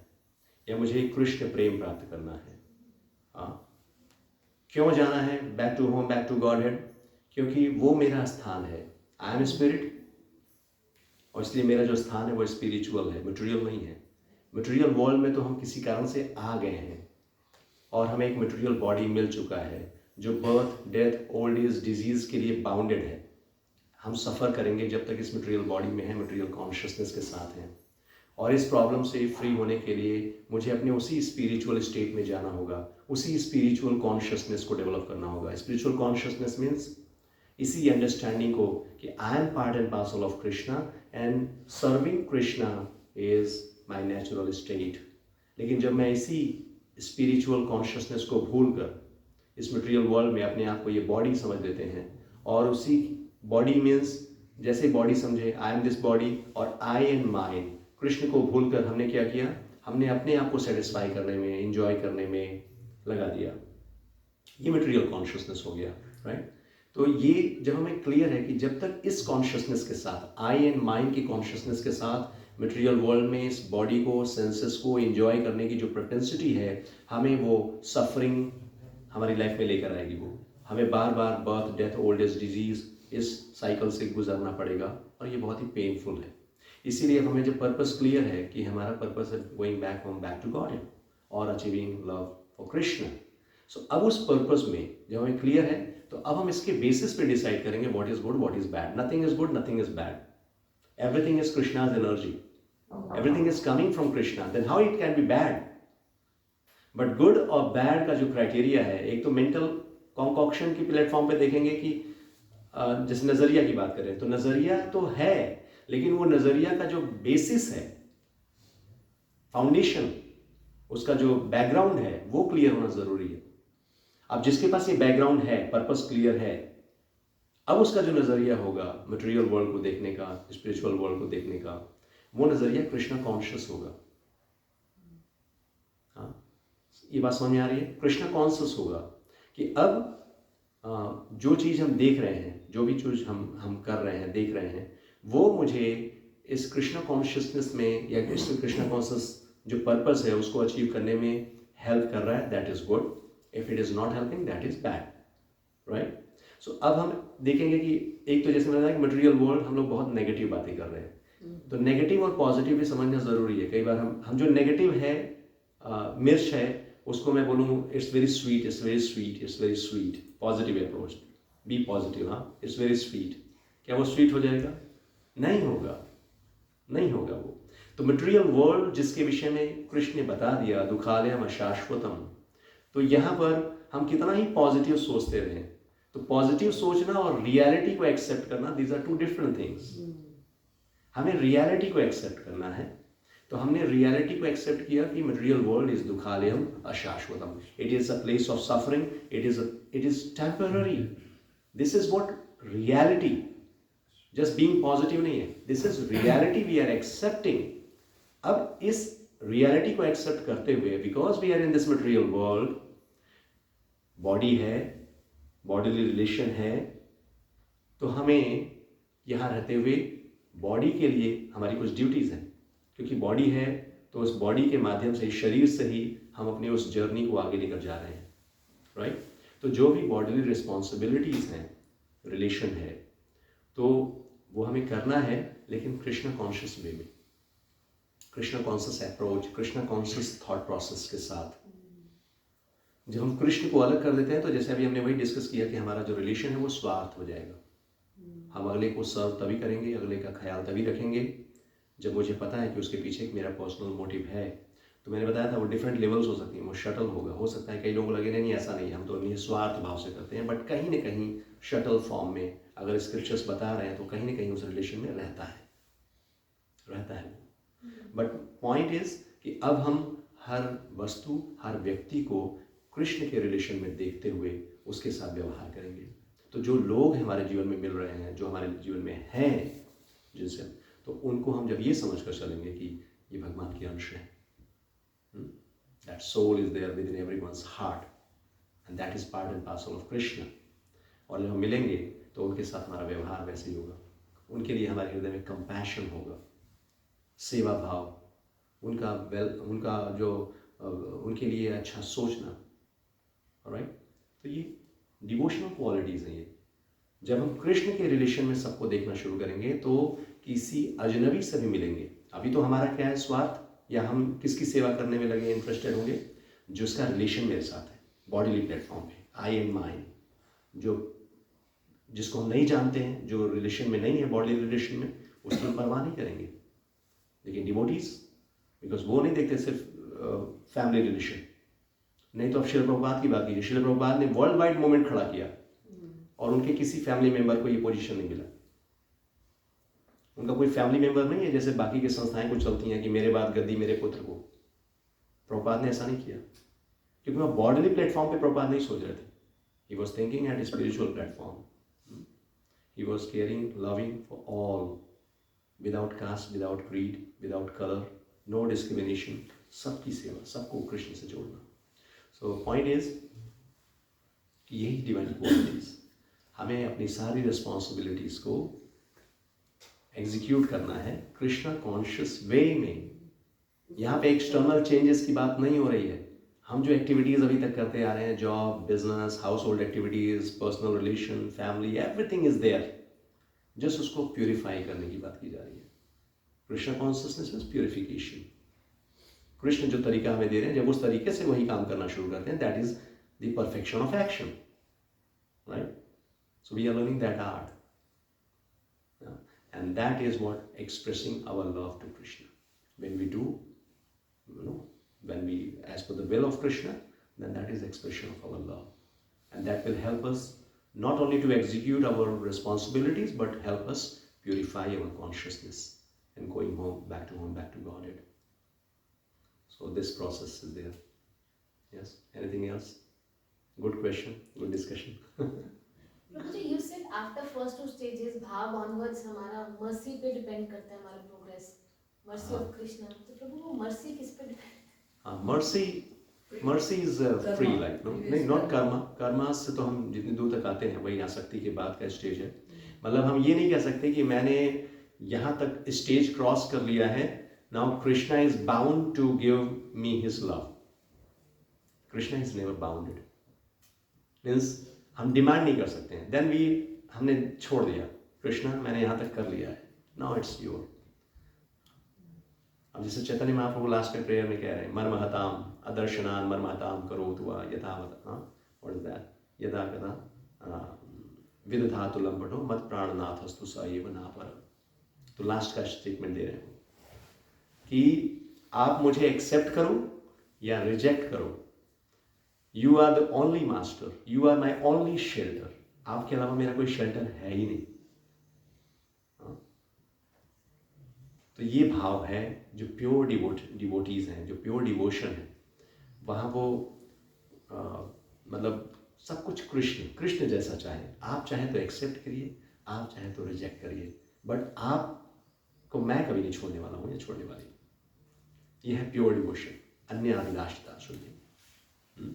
या मुझे कृष्ण प्रेम प्राप्त करना है, हाँ, क्यों जाना है back to home, back to Godhead, क्योंकि वो मेरा स्थान है, आई एम स्पिरिट, और इसलिए मेरा जो स्थान है वो स्पिरिचुअल है, मटेरियल नहीं है। मटेरियल वर्ल्ड में तो हम किसी कारण से आ गए हैं और हमें एक मटेरियल बॉडी मिल चुका है जो birth, death, old age, disease के लिए बाउंडेड है। हम सफ़र करेंगे जब तक इस मटेरियल बॉडी में है, मटेरियल कॉन्शियसनेस के साथ हैं, और इस प्रॉब्लम से फ्री होने के लिए मुझे अपने उसी स्पिरिचुअल स्टेट में जाना होगा, उसी स्पिरिचुअल कॉन्शियसनेस को डेवलप करना होगा। स्पिरिचुअल कॉन्शियसनेस मीन्स इसी अंडरस्टैंडिंग को कि I am part and parcel of Krishna and serving Krishna is my natural state. लेकिन जब मैं इसी स्पिरिचुअल कॉन्शियसनेस को भूलकर इस मटेरियल वर्ल्ड में अपने आप को ये बॉडी समझ लेते हैं, और उसी बॉडी मीन्स जैसे बॉडी समझे, आई एम दिस बॉडी और आई एंड माइंड, कृष्ण को भूलकर हमने क्या किया, हमने अपने आप को सेटिस्फाई करने में, एंजॉय करने में लगा दिया। ये मटेरियल कॉन्शियसनेस हो गया, राइट। तो ये जब हमें क्लियर है कि जब तक इस कॉन्शियसनेस के साथ, आई एंड माइंड की कॉन्शियसनेस के साथ मटेरियल वर्ल्ड में इस बॉडी को, सेंसेस को एंजॉय करने की जो प्रोपेंसिटी है, हमें वो सफरिंग हमारी लाइफ में लेकर आएगी। वो हमें बार बार birth, death, old age, disease, इस साइकिल से गुजरना पड़ेगा, और ये बहुत ही पेनफुल है। इसीलिए हमें जब पर्पस क्लियर है कि हमारा पर्पस है going back home, back to God और achieving love for Krishna, so अब उस पर्पस में जब हमें क्लियर है, तो अब हम इसके बेसिस पे डिसाइड करेंगे what is good, what is bad. Nothing is good, nothing is bad, everything is Krishna's energy, everything is coming from Krishna, then how it can be bad. But good और बैड का जो क्राइटेरिया है, एक तो mental concoction की platform पे देखेंगे कि जैसे नजरिया की बात करें तो नजरिया तो है, लेकिन वो नजरिया का जो बेसिस है, फाउंडेशन, उसका जो बैकग्राउंड है, वो क्लियर होना जरूरी है। अब जिसके पास ये बैकग्राउंड है, पर्पस क्लियर है, अब उसका जो नजरिया होगा मटेरियल वर्ल्ड को देखने का, स्पिरिचुअल वर्ल्ड को देखने का, वो नजरिया कृष्णा कॉन्शियस होगा। हाँ, ये बात समझ में आ रही है? कृष्णा कॉन्शियस होगा कि अब जो चीज हम देख रहे हैं, जो भी चीज हम कर रहे हैं, देख रहे हैं, वो मुझे इस कृष्णा कॉन्शियसनेस में या इस कृष्णा कॉन्शियस जो पर्पस है उसको अचीव करने में हेल्प कर रहा है, that is good. If it is not helping, that is bad, right. So अब हम देखेंगे कि एक तो जैसे मैंने कहा कि मटेरियल वर्ल्ड हम लोग बहुत नेगेटिव बातें कर रहे हैं, तो नेगेटिव और पॉजिटिव भी समझना जरूरी है। कई बार हम जो नेगेटिव है, मिर्च है, उसको मैं बोलूँ it's very sweet, it's very sweet, it's very sweet, positive approach, be positive, हाँ, इट्स वेरी स्वीट। क्या वो स्वीट हो जाएगा? नहीं होगा, नहीं होगा वो। तो मटेरियल वर्ल्ड जिसके विषय में कृष्ण ने बता दिया, दुखालयम अशाश्वतम, तो यहाँ पर हम कितना ही पॉजिटिव सोचते रहे, तो पॉजिटिव सोचना और रियलिटी को एक्सेप्ट करना, these are two different things. हमें रियलिटी को एक्सेप्ट करना है, तो हमने रियलिटी को एक्सेप्ट किया कि मटेरियल वर्ल्ड इज दुखालयम अशाश्वतम, it is a place of suffering, it is temporary, this is what reality, just being positive नहीं है, this is reality we are accepting. अब इस रियलिटी को एक्सेप्ट करते हुए, because we are in this material world, body है, bodily relation है, तो हमें यहाँ रहते हुए बॉडी के लिए हमारी कुछ ड्यूटीज़ हैं, क्योंकि बॉडी है तो उस बॉडी के माध्यम से, शरीर से ही हम अपनी उस जर्नी को आगे लेकर जा रहे हैं, राइट। तो जो भी बॉडीली रिस्पॉन्सिबिलिटीज़ हैं, रिलेशन है, तो वो हमें करना है, लेकिन कृष्ण कॉन्शियस वे में, Krishna conscious approach, Krishna conscious thought process के साथ। जब हम कृष्ण को अलग कर देते हैं तो जैसे अभी हमने वही डिस्कस किया कि हमारा जो रिलेशन है वो स्वार्थ हो जाएगा। हम अगले को सर्व तभी करेंगे, अगले का ख्याल तभी रखेंगे जब मुझे पता है कि उसके पीछे एक मेरा पर्सनल मोटिव है। तो मैंने बताया था वो डिफरेंट लेवल्स हो सकती हैं, वो शटल होगा, हो सकता है कई लोगों को लगे नहीं ऐसा नहीं, हम तो निस्वार्थ भाव से करते हैं, बट कहीं ना कहीं शटल फॉर्म में अगर स्क्रिप्चर्स बता रहे हैं तो कहीं ना कहीं उस रिलेशन में रहता है बट पॉइंट इज कि अब हम हर वस्तु, हर व्यक्ति को कृष्ण के रिलेशन में देखते हुए उसके साथ व्यवहार करेंगे। तो जो लोग हमारे जीवन में मिल रहे हैं, जो हमारे जीवन में हैं जिनसे, तो उनको हम जब ये समझ कर चलेंगे कि ये भगवान के अंश हैं, that soul is there within everyone's heart and that is part and parcel of Krishna. और जब हम मिलेंगे तो उनके साथ हमारा व्यवहार वैसे ही होगा, उनके लिए हमारे हृदय में कंपैशन होगा, सेवा भाव, उनका जो उनके लिए अच्छा सोचना, राइट। तो ये डिवोशनल क्वालिटीज़ हैं ये। जब हम कृष्ण के रिलेशन में सबको देखना शुरू करेंगे तो किसी अजनबी से भी मिलेंगे। अभी तो हमारा क्या है, स्वार्थ, या हम किसकी सेवा करने में लगे इंटरेस्टेड होंगे, जिसका रिलेशन मेरे साथ है बॉडीली प्लेटफॉर्म पे, आई एंड माइन, जिसको हम नहीं जानते हैं, जो रिलेशन में नहीं है, बॉडी रिलेशन में, उसकी हम परवाह नहीं करेंगे। लेकिन डिवोटीज, बिकॉज वो नहीं देखते सिर्फ फैमिली रिलेशन। नहीं तो अब शिल प्रभुपाद की बात कीजिए, शिल प्रभुपाद ने वर्ल्ड वाइड मूवमेंट खड़ा किया और उनके किसी फैमिली मेंबर को ये पोजीशन नहीं मिला। उनका कोई फैमिली मेंबर नहीं है जैसे बाकी की संस्थाएं कुछ चलती हैं कि मेरे बाद गद्दी मेरे पुत्र को। प्रभुपाद ने ऐसा नहीं किया, क्योंकि वो बॉडीली प्लेटफॉर्म पे प्रभुपाद नहीं सोच रहे थे। He was thinking at a spiritual platform. He was caring, loving for all, without caste, without creed, without color, no discrimination, सबकी सेवा, सबको कृष्ण से जोड़ना। So point is कि यही डिवाइन क्वालिटीज, हमें अपनी सारी रिस्पॉन्सिबिलिटीज को एग्जीक्यूट करना है कृष्ण कॉन्शियस वे में। यहाँ पे एक्सटर्नल चेंजेस की बात नहीं हो रही है। हम जो एक्टिविटीज अभी तक करते आ रहे हैं, job, business, household activities, personal relation, family, everything is there, just उसको प्यूरिफाई करने की बात की जा रही है। Krishna consciousness means purification. Krishna जो तरीका हमें दे रहे हैं, जब उस तरीके से वही काम करना शुरू करते हैं, that is the perfection of action, right. So we are learning that art and that is what expressing our love to Krishna. When we do, when we as per the will of Krishna, then that is expression of our love, and that will help us not only to execute our responsibilities, but help us purify our consciousness and going home, back to Godhead. So this process is there. Yes, anything else? Good question, good discussion. Prabhuji, you said after first two stages, bhav onwards, हमारा mercy पे depend करता है हमारा progress, mercy of Krishna. तो प्रभु वो mercy किस पे depend? mercy is free, like no, नहीं, not karma. Karma से तो हम जितनी दूर तक आते हैं वही आसक्ति के बाद का स्टेज है। मतलब हम ये नहीं कह सकते कि मैंने यहाँ तक स्टेज क्रॉस कर लिया है, now Krishna is bound to give me his love. Krishna is never bounded, means हम डिमांड नहीं कर सकते हैं। देन हमने छोड़ दिया, कृष्णा मैंने यहाँ तक कर लिया है, नाउ इट्स योर। अब जैसे चैतन्य महाप्रभु लास्ट में प्रेयर में कह रहे हैं, मर्महताम अदर्शनान मर्महताम करोतु वा यथावत, व्हाट इज दैट, यदा कदा विदधातु लंपटो मत प्राणनाथस्तु स एव नापर। तो लास्ट का स्टेटमेंट दे रहे हैं कि आप मुझे एक्सेप्ट करो या रिजेक्ट करो, you are the only master, you are my only shelter. आपके अलावा मेरा कोई शेल्टर है ही नहीं। तो ये भाव है जो प्योर डिवोटीज हैं, जो प्योर डिवोशन है, वहाँ वो मतलब सब कुछ कृष्ण जैसा चाहे। आप चाहे तो एक्सेप्ट करिए, आप चाहे तो रिजेक्ट करिए, बट आपको मैं कभी नहीं छोड़ने वाला हूँ या छोड़ने वाली। ये है प्योर डिवोशन, अन्य अभिलाषता शून्य।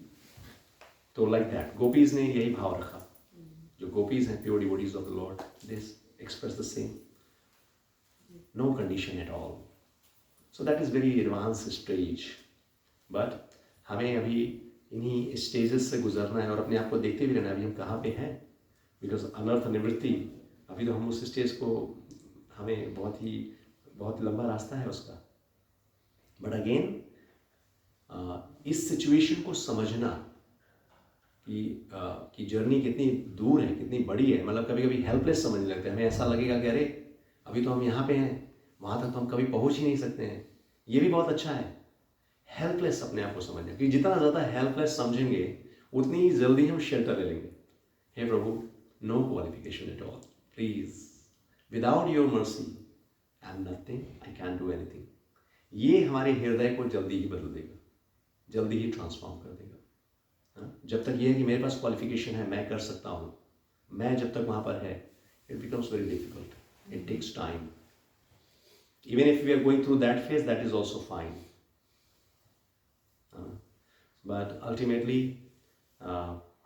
तो लाइक दैट गोपीज ने यही भाव रखा जो gopis हैं, pure devotees of the Lord, they express the same. No condition at all. So that is very advanced stage. But हमें अभी इन्हीं स्टेजेस से गुजरना है और अपने आप को देखते भी रहना है अभी हम कहाँ पे हैं. बिकॉज अनर्थ निवृत्ति, अभी तो हम उस स्टेज को, हमें बहुत लंबा रास्ता है उसका. बट अगेन इस सिचुएशन को समझना कि जर्नी कितनी दूर है, कितनी बड़ी है. मतलब कभी कभी हेल्पलेस समझने लगते हैं. हमें ऐसा लगेगा कि अरे अभी तो हम यहाँ पे हैं, वहाँ तक तो हम कभी पहुँच ही नहीं सकते हैं. ये भी बहुत अच्छा है, हेल्पलेस अपने आप को समझना. क्योंकि जितना ज़्यादा हेल्पलेस समझेंगे उतनी ही जल्दी हम शेल्टर ले लेंगे. हे प्रभु, no qualification at all, please, without your mercy I am nothing, I can do anything. ये हमारे हृदय को जल्दी ही बदल देगा, जल्दी ही ट्रांसफॉर्म कर देगा. जब तक ये है कि मेरे पास क्वालिफिकेशन है, मैं कर सकता हूँ, मैं जब तक वहाँ पर है, it becomes very difficult. It takes time. Even if we are going through that phase, that is also fine. But ultimately,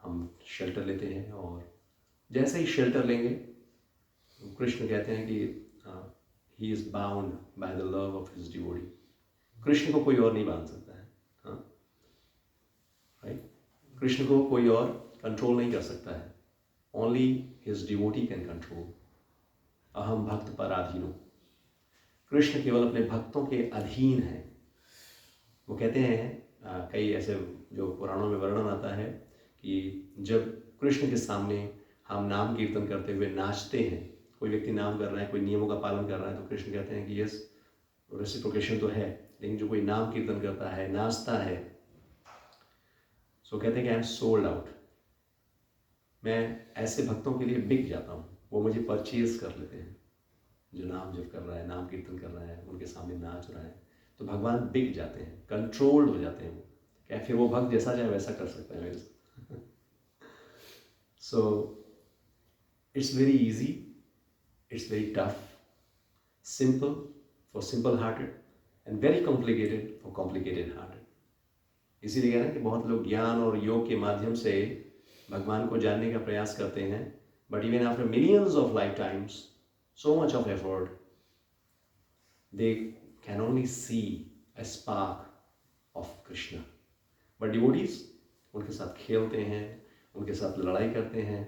हम शेल्टर लेते हैं और जैसे ही शेल्टर लेंगे, कृष्ण कहते हैं कि he is bound by the love of his devotee. Krishna को कोई और नहीं बांध सकता है. Right? कृष्ण को कोई और कंट्रोल नहीं कर सकता है. Only his devotee can control. अहम भक्त पराधीनो. कृष्ण केवल अपने भक्तों के अधीन है. वो कहते हैं, कई ऐसे जो पुराणों में वर्णन आता है कि जब कृष्ण के सामने हम नाम कीर्तन करते हुए नाचते हैं, कोई व्यक्ति नाम कर रहा है, कोई नियमों का पालन कर रहा है, तो कृष्ण कहते हैं कि यस, रेसिप्रोकेशन तो है, लेकिन जो कोई नाम कीर्तन करता है, नाचता है, सो कहते हैं कि आई एम सोल्ड आउट. मैं ऐसे भक्तों के लिए बिक जाता हूँ. वो मुझे परचेज कर लेते हैं. जो नाम जप कर रहा है, नाम कीर्तन कर रहा है, उनके सामने नाच रहा है, तो भगवान बिक जाते हैं, कंट्रोल्ड हो जाते हैं. वो क्या, फिर वो भक्त जैसा चाहे वैसा कर सकता है मेरे साथ. So it's very easy, it's very tough, simple for simple hearted and very complicated for complicated hearted. इसीलिए कह रहे हैं कि बहुत लोग ज्ञान और योग के माध्यम से भगवान को जानने का प्रयास करते हैं. But even after millions of life times, so much of effort, they can only see a spark of Krishna. But devotees उनके साथ खेलते हैं, उनके साथ लड़ाई करते हैं,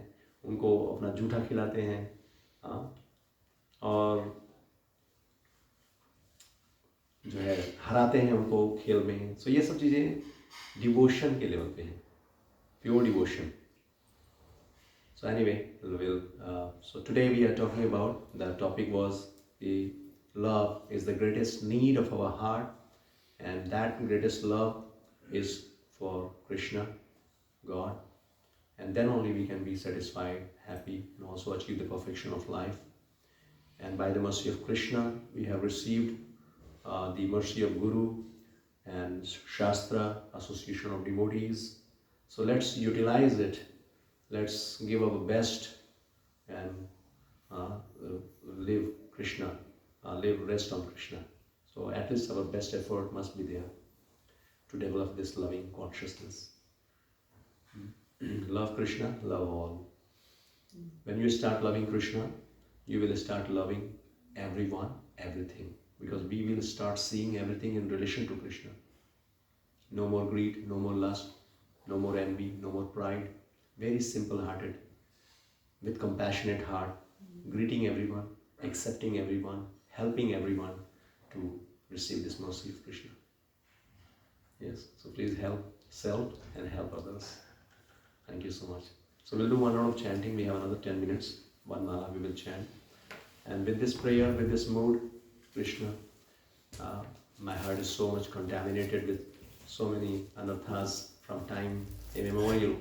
उनको अपना जूठा खिलाते हैं, और जो है हराते हैं उनको खेल में. सो ये सब चीज़ें डिवोशन के लेवल पे हैं, pure devotion. So anyway, so today we are talking about, the topic was the love is the greatest need of our heart, and that greatest love is for Krishna, God, and then only we can be satisfied, happy, and also achieve the perfection of life. And by the mercy of Krishna, we have received the mercy of Guru and Shastra, association of devotees. So let's utilize it. Let's give our best and live Krishna, live rest on Krishna. So at least our best effort must be there to develop this loving consciousness. Love Krishna, love all. When you start loving Krishna, you will start loving everyone, everything. Because we will start seeing everything in relation to Krishna. No more greed, no more lust, no more envy, no more pride. Very simple-hearted, with compassionate heart, greeting everyone, accepting everyone, helping everyone to receive this mercy of Krishna. Yes, so please help self and help others. Thank you so much. So we'll do 1 round of chanting. We have another 10 minutes. 1 mala we will chant. And with this prayer, with this mood, Krishna, my heart is so much contaminated with so many anarthas from time immemorial.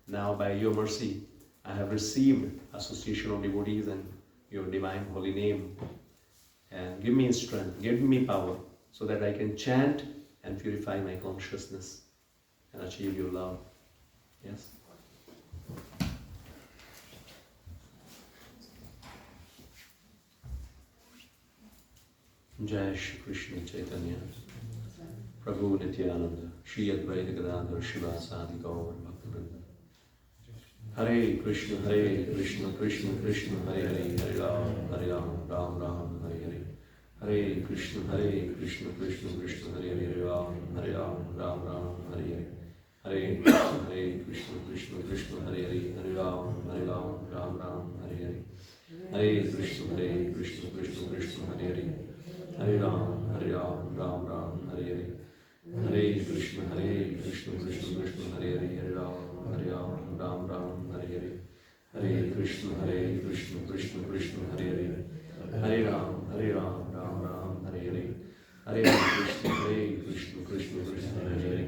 Now by your mercy, I have received association of devotees and your divine holy name. And give me strength, give me power, so that I can chant and purify my consciousness and achieve your love. Yes? Jai Shri Krishna Chaitanya Prabhu Nityananda Shri Advaita Gadadhar Shivasadi Gaur Bhaktivinoda Hare Krishna, Krishna Krishna, Hare Hare, Hare Ram, Ram Ram, Hare Hare. Hare Krishna, Krishna Krishna, Hare Hare, Hare Ram Ram, Hare Hare. Hare Krishna, Krishna Hare Hare, Hare Ram, Ram Ram, Hare Hare. Hare Krishna, Krishna Krishna, Hare Hare, Hare Ram, Ram Ram, Hare Hare. Hare Krishna, Krishna Krishna, Hare Hare, Hare Ram, Ram Ram, Hare Hare. Hare Krishna, Krishna Krishna, Hare Hare, Hare Ram, Ram Ram, Hare Hare. Hare Krishna, Krishna Krishna, Hare Hare,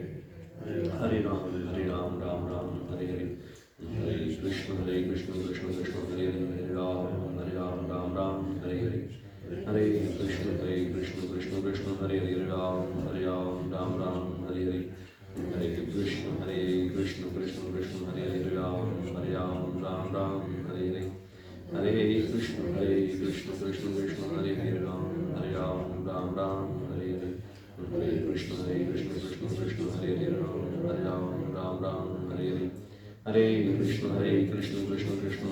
Hare Ram, Ram Ram, Hare Hare. Hare Krishna, Krishna Krishna, Hare Hare, Hare Ram, Ram, Hare Hare. Hare Krishna, Krishna Krishna, Hare Hare, Ram, Ram, Hare Hare. Hare Krishna, Krishna Krishna, Hare Hare, Ram, Ram, Hare Hare. Hare Krishna, Krishna Krishna, Hare Hare, Ram, Ram, Hare Hare. Hare Krishna, Krishna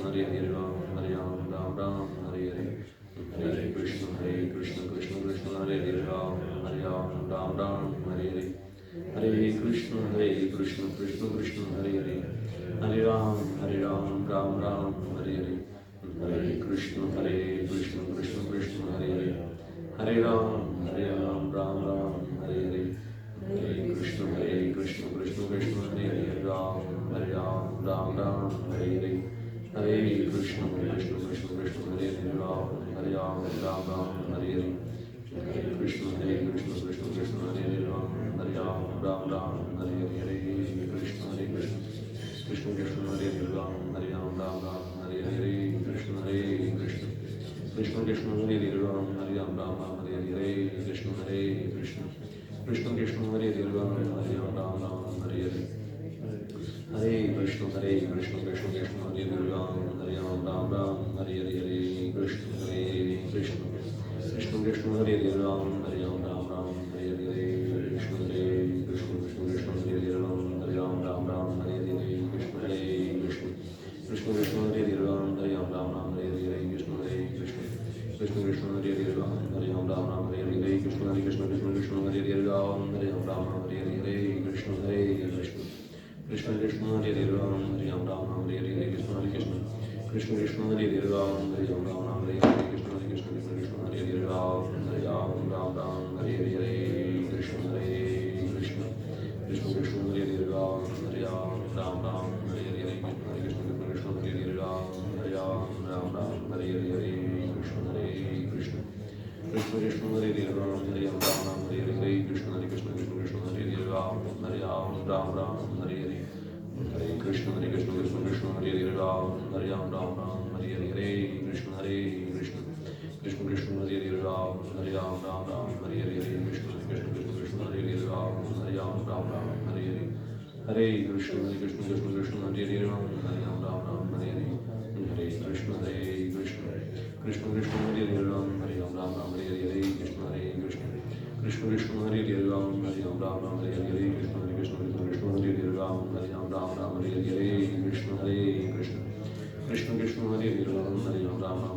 Hare Hare, Ram, Ram, Hare Hare. Hare Krishna, Krishna Hare Hare, Ram, Ram, Hare Hare. Hare Krishna, Krishna Hare Hare, Ram, Ram, Hare Hare. Hare Krishna, Krishna Hare Hare, Hare Ram, Ram, Hare Hare. Hare Krishna, Krishna Hare Hare, Hare Ram, Ram, Hare Hare. Hare Krishna, Krishna Hare Hare, Ram, Ram, Hare Hare. Hare Krishna, Krishna Hare Hare, Ram, Ram, Hare Hare. Hare Krishna, Krishna Hare Hare, Ram, Ram, Hare Hare. Hare Krishna, Krishna Hare Hare, Ram, Ram, Hare Hare. Krishna, Krishna Hare Hare, Ram, Ram, Hare Hare. Krishna, Krishna Hare Hare, Ram, Ram, Hare Hare. Hare Krishna, Krishna Hare Hare, Ram, Ram, Hare Hare. Krishna, Krishna Hare Hare, Ram, Ram, Hare Hare. Krishna, Krishna Hare Hare, Ram, Ram, Hare Hare. Krishna, Krishna Hare Hare, Ram, Ram, Hare Hare. Krishna, Krishna Hare Hare, Ram, Ram, Hare Hare. Krishna, Krishna Hare Hare, Ram, Ram, Hare Hare. Krishna, Krishna Hare Hare, Ram, Ram, Hare Hare. Krishna, Krishna Hare Hare, Ram, Ram, Hare Hare. Krishna, Krishna Hare Hare, Ram, Ram, Hare Hare. Krishna, Krishna Hare Hare, Ram, Ram, Hare Hare. Krishna, Krishna Hare Hare, Ram, Ram, Hare Hare. Krishna, Krishna Krishna Hare Hare, Ram, Ram, Hare Hare. Krishna, Krishna Hare Hare, Ram, Ram, Hare Hare. Hare Krishna, Krishna Hare Hare, Ram, Ram, Hare Hare. Krishna, Krishna Hare Hare, Ram, Ram, Hare Hare. Krishna, Krishna Hare Hare, Ram, Hare Hare. Hare Krishna, Krishna Hare Hare, Ram, Hare Hare. Hare Krishna, Krishna Hare Hare, Ram, Hare Hare. Krishna, Krishna Hare Hare, Ram, Hare Hare. Krishna, Krishna Hare Hare, Ram, Hare Hare. Krishna, Krishna Hare Hare, Ram, Hare Hare. Krishna, Krishna Hare Hare, Ram, Hare Hare.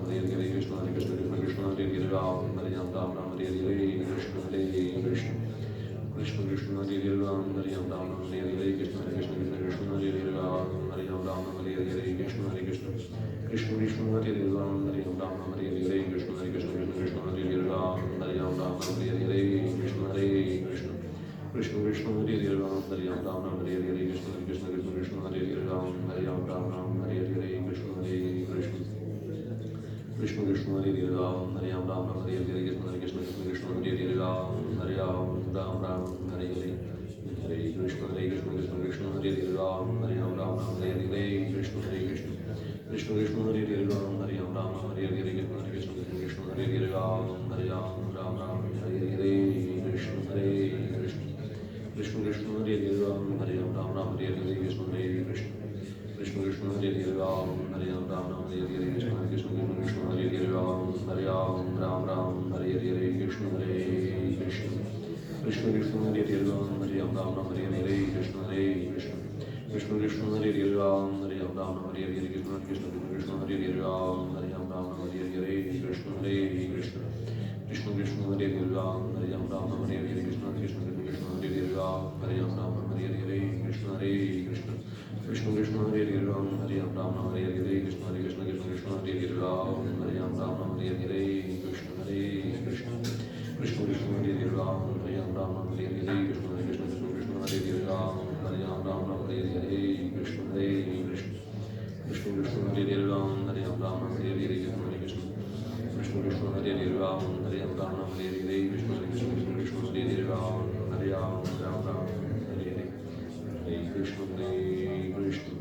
Krishna, Krishna Krishna Hare Hare, Ram, Hare Hare. Krishna, Krishna Hare Hare, Ram, Hare Hare. Krishna, Krishna Hare Hare, Ram, Hare Hare. Krishna, Krishna Hare Hare, Ram, Hare Hare. Krishna, Krishna Hare Hare, Ram, Hare Hare. Krishna, Krishna Hare Hare, Ram, Hare Hare. Krishna, Krishna Hare Hare, Ram, Hare Hare. Krishna, Krishna Hare Hare, Ram, Hare Hare. Hare Krishna, Krishna Hare Hare, Ram, Hare Hare. Krishna, Krishna Hare Hare, Ram, Hare Hare. Krishna, Krishna Hare Hare, Ram, Hare Hare. Krishna, Krishna Hare Hare, Ram, Hare Hare. Krishna, Krishna Hare Hare, Ram, Hare Hare. Krishna, Krishna Hare Hare, Ram, Hare Hare. Krishna, Krishna Hare Hare, Ram, Hare Hare. Krishna, Krishna Hare Hare, Ram, Hare Hare. Krishna, Krishna Hare Hare, Ram, Hare Hare. Ram Ram Hare Hare Krishna Hare Krishna Krishna Krishna Hare Hare Ram Ram Ram Hare Hare Krishna Hare Krishna Krishna Krishna Hare Hare Ram Ram Ram Hare Hare Krishna Hare Krishna Krishna Krishna Hare Hare Ram Ram Ram Hare Hare Krishna Hare Krishna Krishna Krishna Hare Hare Ram Ram Ram Hare Hare Krishna Hare Krishna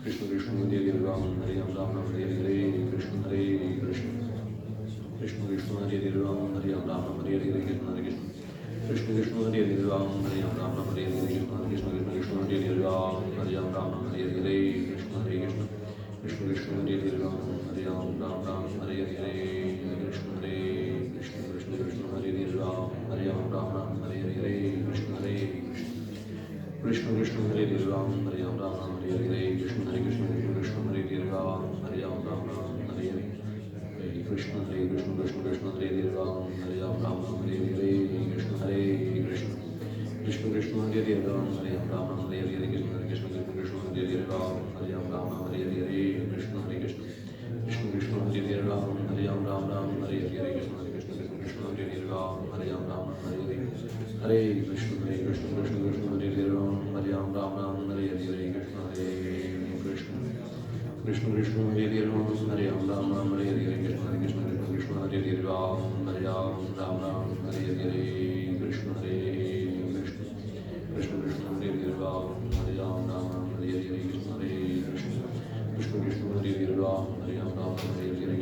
Krishna Krishna Hare Hare Ram Ram Ram Hare Hare Hare Krishna Hare Krishna Krishna Krishna Hare Hare Ram Ram Ram Hare Hare Krishna Hare Krishna Krishna Krishna Hare Hare Ram Ram Ram Hare Hare Krishna Hare Krishna Krishna Krishna Hare Hare Ram Ram Ram Hare Hare Krishna Hare Krishna Krishna Krishna Hare Hare Ram Ram Ram Hare Hare Krishna Hare Krishna Krishna Krishna Hare Hare Ram Ram Ram Hare Hare Krishna Hare Krishna Krishna Krishna Hare Hare Ram Ram Hare Hare Krishna Hare Krishna Krishna Hare Hare Ram Ram Hare Hare Krishna Hare Krishna Krishna Krishna Hare Hare Ram Ram Hare Hare Krishna Hare Krishna Krishna Krishna Hare Hare Ram Ram Hare Hare Krishna Hare Krishna Krishna Krishna Hare Hare Ram Ram Hare Hare Krishna Hare Krishna Krishna Krishna Hare Hare Ram Ram Hare Hare Krishna Hare Krishna Krishna Krishna Hare Hare Ram Ram Hare Hare Krishna Hare Krishna Krishna Krishna Hare Hare Ram Ram Hare Hare Hare Krishna Krishna Krishna Krishna Hare Hare Ram Ram Hare Hare Krishna Hare Krishna Krishna Krishna Hare Hare Ram Ram Hare Hare Krishna Hare Krishna Krishna Krishna Hare Hare Ram Ram Hare Hare Krishna Hare Krishna Krishna Krishna Hare Hare Ram Ram Hare Hare Krishna Hare Krishna Krishna Krishna Hare Hare Ram Ram Hare Hare Krishna Hare Krishna Krishna Krishna Hare Hare Ram Hare Hare Krishna Hare Krishna Krishna Krishna Hare Hare Ram Ram Hare Hare Krishna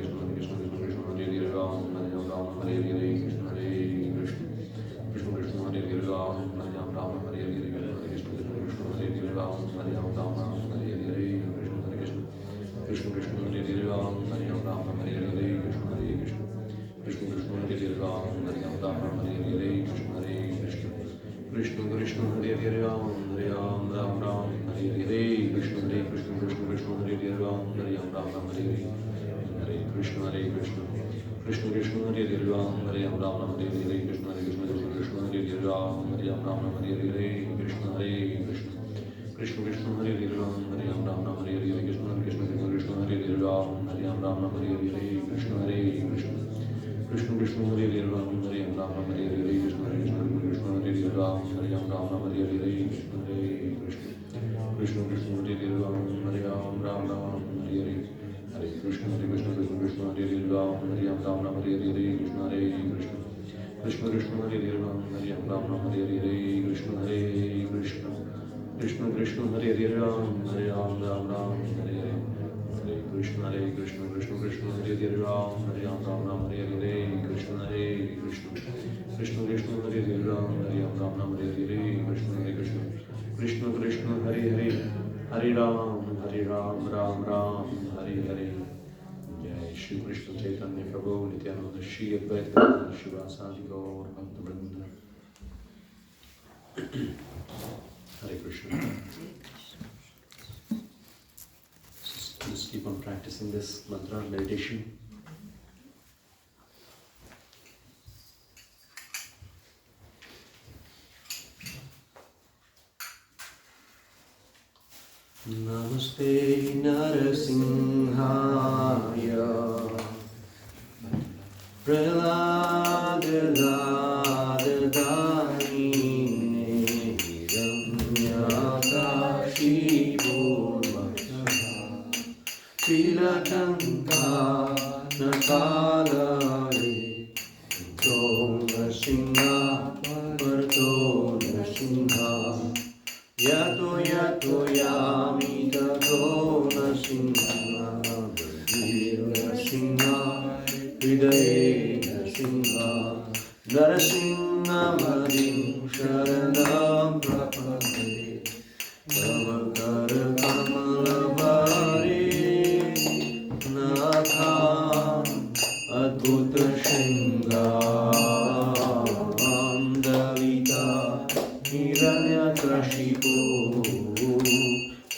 Hare Krishna Krishna Krishna Hare Hare Ram Ram Hare Hare Krishna Krishna Krishna Hare Hare Ram Ram Hare Hare Krishna Hare Krishna Krishna Krishna Hare Hare Ram Ram Hare Hare Krishna Hare Krishna Krishna Krishna Hare Hare Ram Ram Hare Hare Krishna Hare Krishna Krishna Krishna Hare Hare Ram Ram Hare Hare Hare Krishna Krishna Krishna Hare Hare Ram Ram Hare Hare Krishna Hare Krishna Krishna Krishna Hare Hare Ram Ram Hare Hare Krishna Hare Krishna Krishna Krishna Hare Hare Ram Ram Hare Hare Krishna Hare Krishna Krishna Krishna Hare Hare Ram Ram Hare Hare Krishna Hare Krishna Krishna Krishna Hare Hare Ram Ram Hare Hare Krishna Hare Krishna Krishna Hare Hare Ram Ram Hare Hare Krishna Hare Krishna Krishna Krishna Hare Hare Ram Hare Hare Hare Krishna Krishna Krishna Krishna Hare Hare Ram Ram Hare Hare Krishna Hare Krishna Krishna Krishna Hare Hare Ram Ram Hare Hare Krishna Hare Krishna Krishna Krishna Hare Hare Ram Hare Hare Hare Krishna Krishna Krishna Hare Hare Ram Ram Hare Hare Krishna Hare Krishna Krishna Krishna Hare Hare Ram Ram Hare Hare Krishna Hare Krishna Krishna Krishna Hare Hare Hare Ram Ram Ram Hare Hare Jai Shri Krishna Chaitanya Prabhu Nityananda Shri Advaita Shivasadi Gaur Bhakta Vrinda Hare Krishna. Just keep on practicing this mantra meditation. Namaste Narasimhaya Praladadadadine Hiramyakashipurvakshaya Trilatanka Nakalare Parto Narsingha Parto Narsingha Yato yato yami tato Narsingha Bhir Narsingha Hridaye Narsingha Narsingha Madhim Sharanam Prapade Tava Kara Kamalavari Natha Adbhuta Shringam Dalita Hiranyakashipu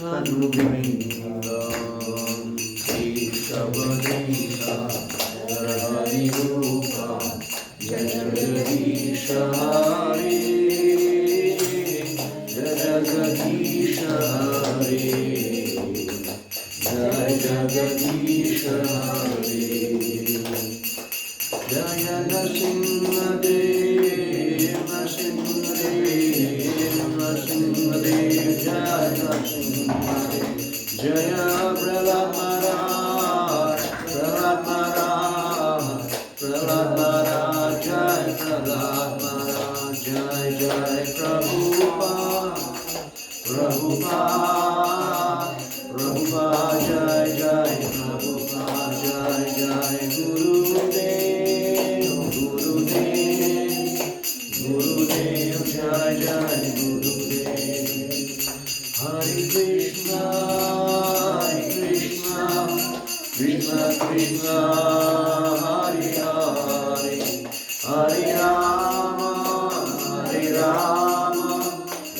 Anubhindam Keshavadita Narharirupa Jagadisha Hari Jagadisha Hari Jai Jagadisha Hari Nrsimhadev, Nrsimhadev, Nrsimhadev, Jai Nrsimhadev, Jaya Prahlad Maharaj, Prahlad Maharaj, Prahlad Maharaj, Jai Prahlad Maharaj, Jai Jai Prabhupada, Prabhupada, Prabhupada, Jai Jai Prabhupada, Jai Jai Gurudev, Gurudev, Gurudev, Jai Jai Gurudev. Hare Krishna, Krishna Krishna, Hare Hare, Hare Rama, Hare Rama,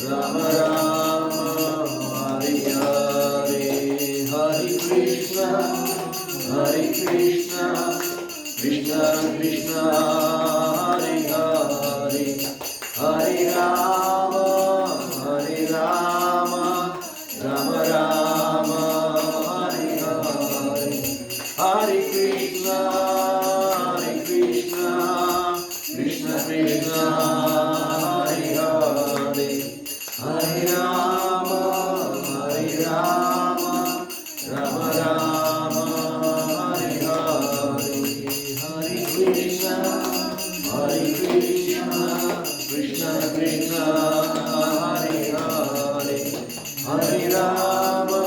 Rama Rama, Hare Hare, Hare Krishna, Krishna Krishna, Hare Hare, Hare Rama, Rama Rama, Hare Hare, Hare Krishna, Krishna Krishna, Hare Hare, Hare Rama, Rama Rama, Hare Hare, Hare Krishna, Krishna Krishna, Hare Hare, Hare Rama,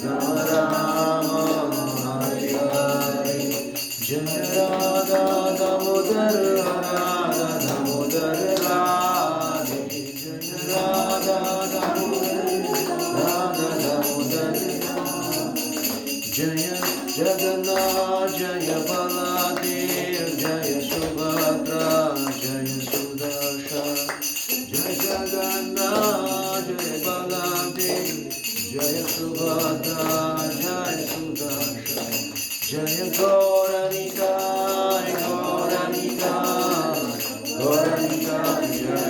Rama Rama, Hare Hare. Jai Radha Damodar, Radha Damodar, Radhe. Jai Radha Damodar, Radha Damodar, Jaya Jagannath, Jaya Baladev, Jaya Subhadra, Jaya Sudarshan. Jai Jagannath, Jaya Baladev, Jaya Subhadra, Jaya Sudarshan. Jaya Gauranika, Gauranika, Gauranika, Jaya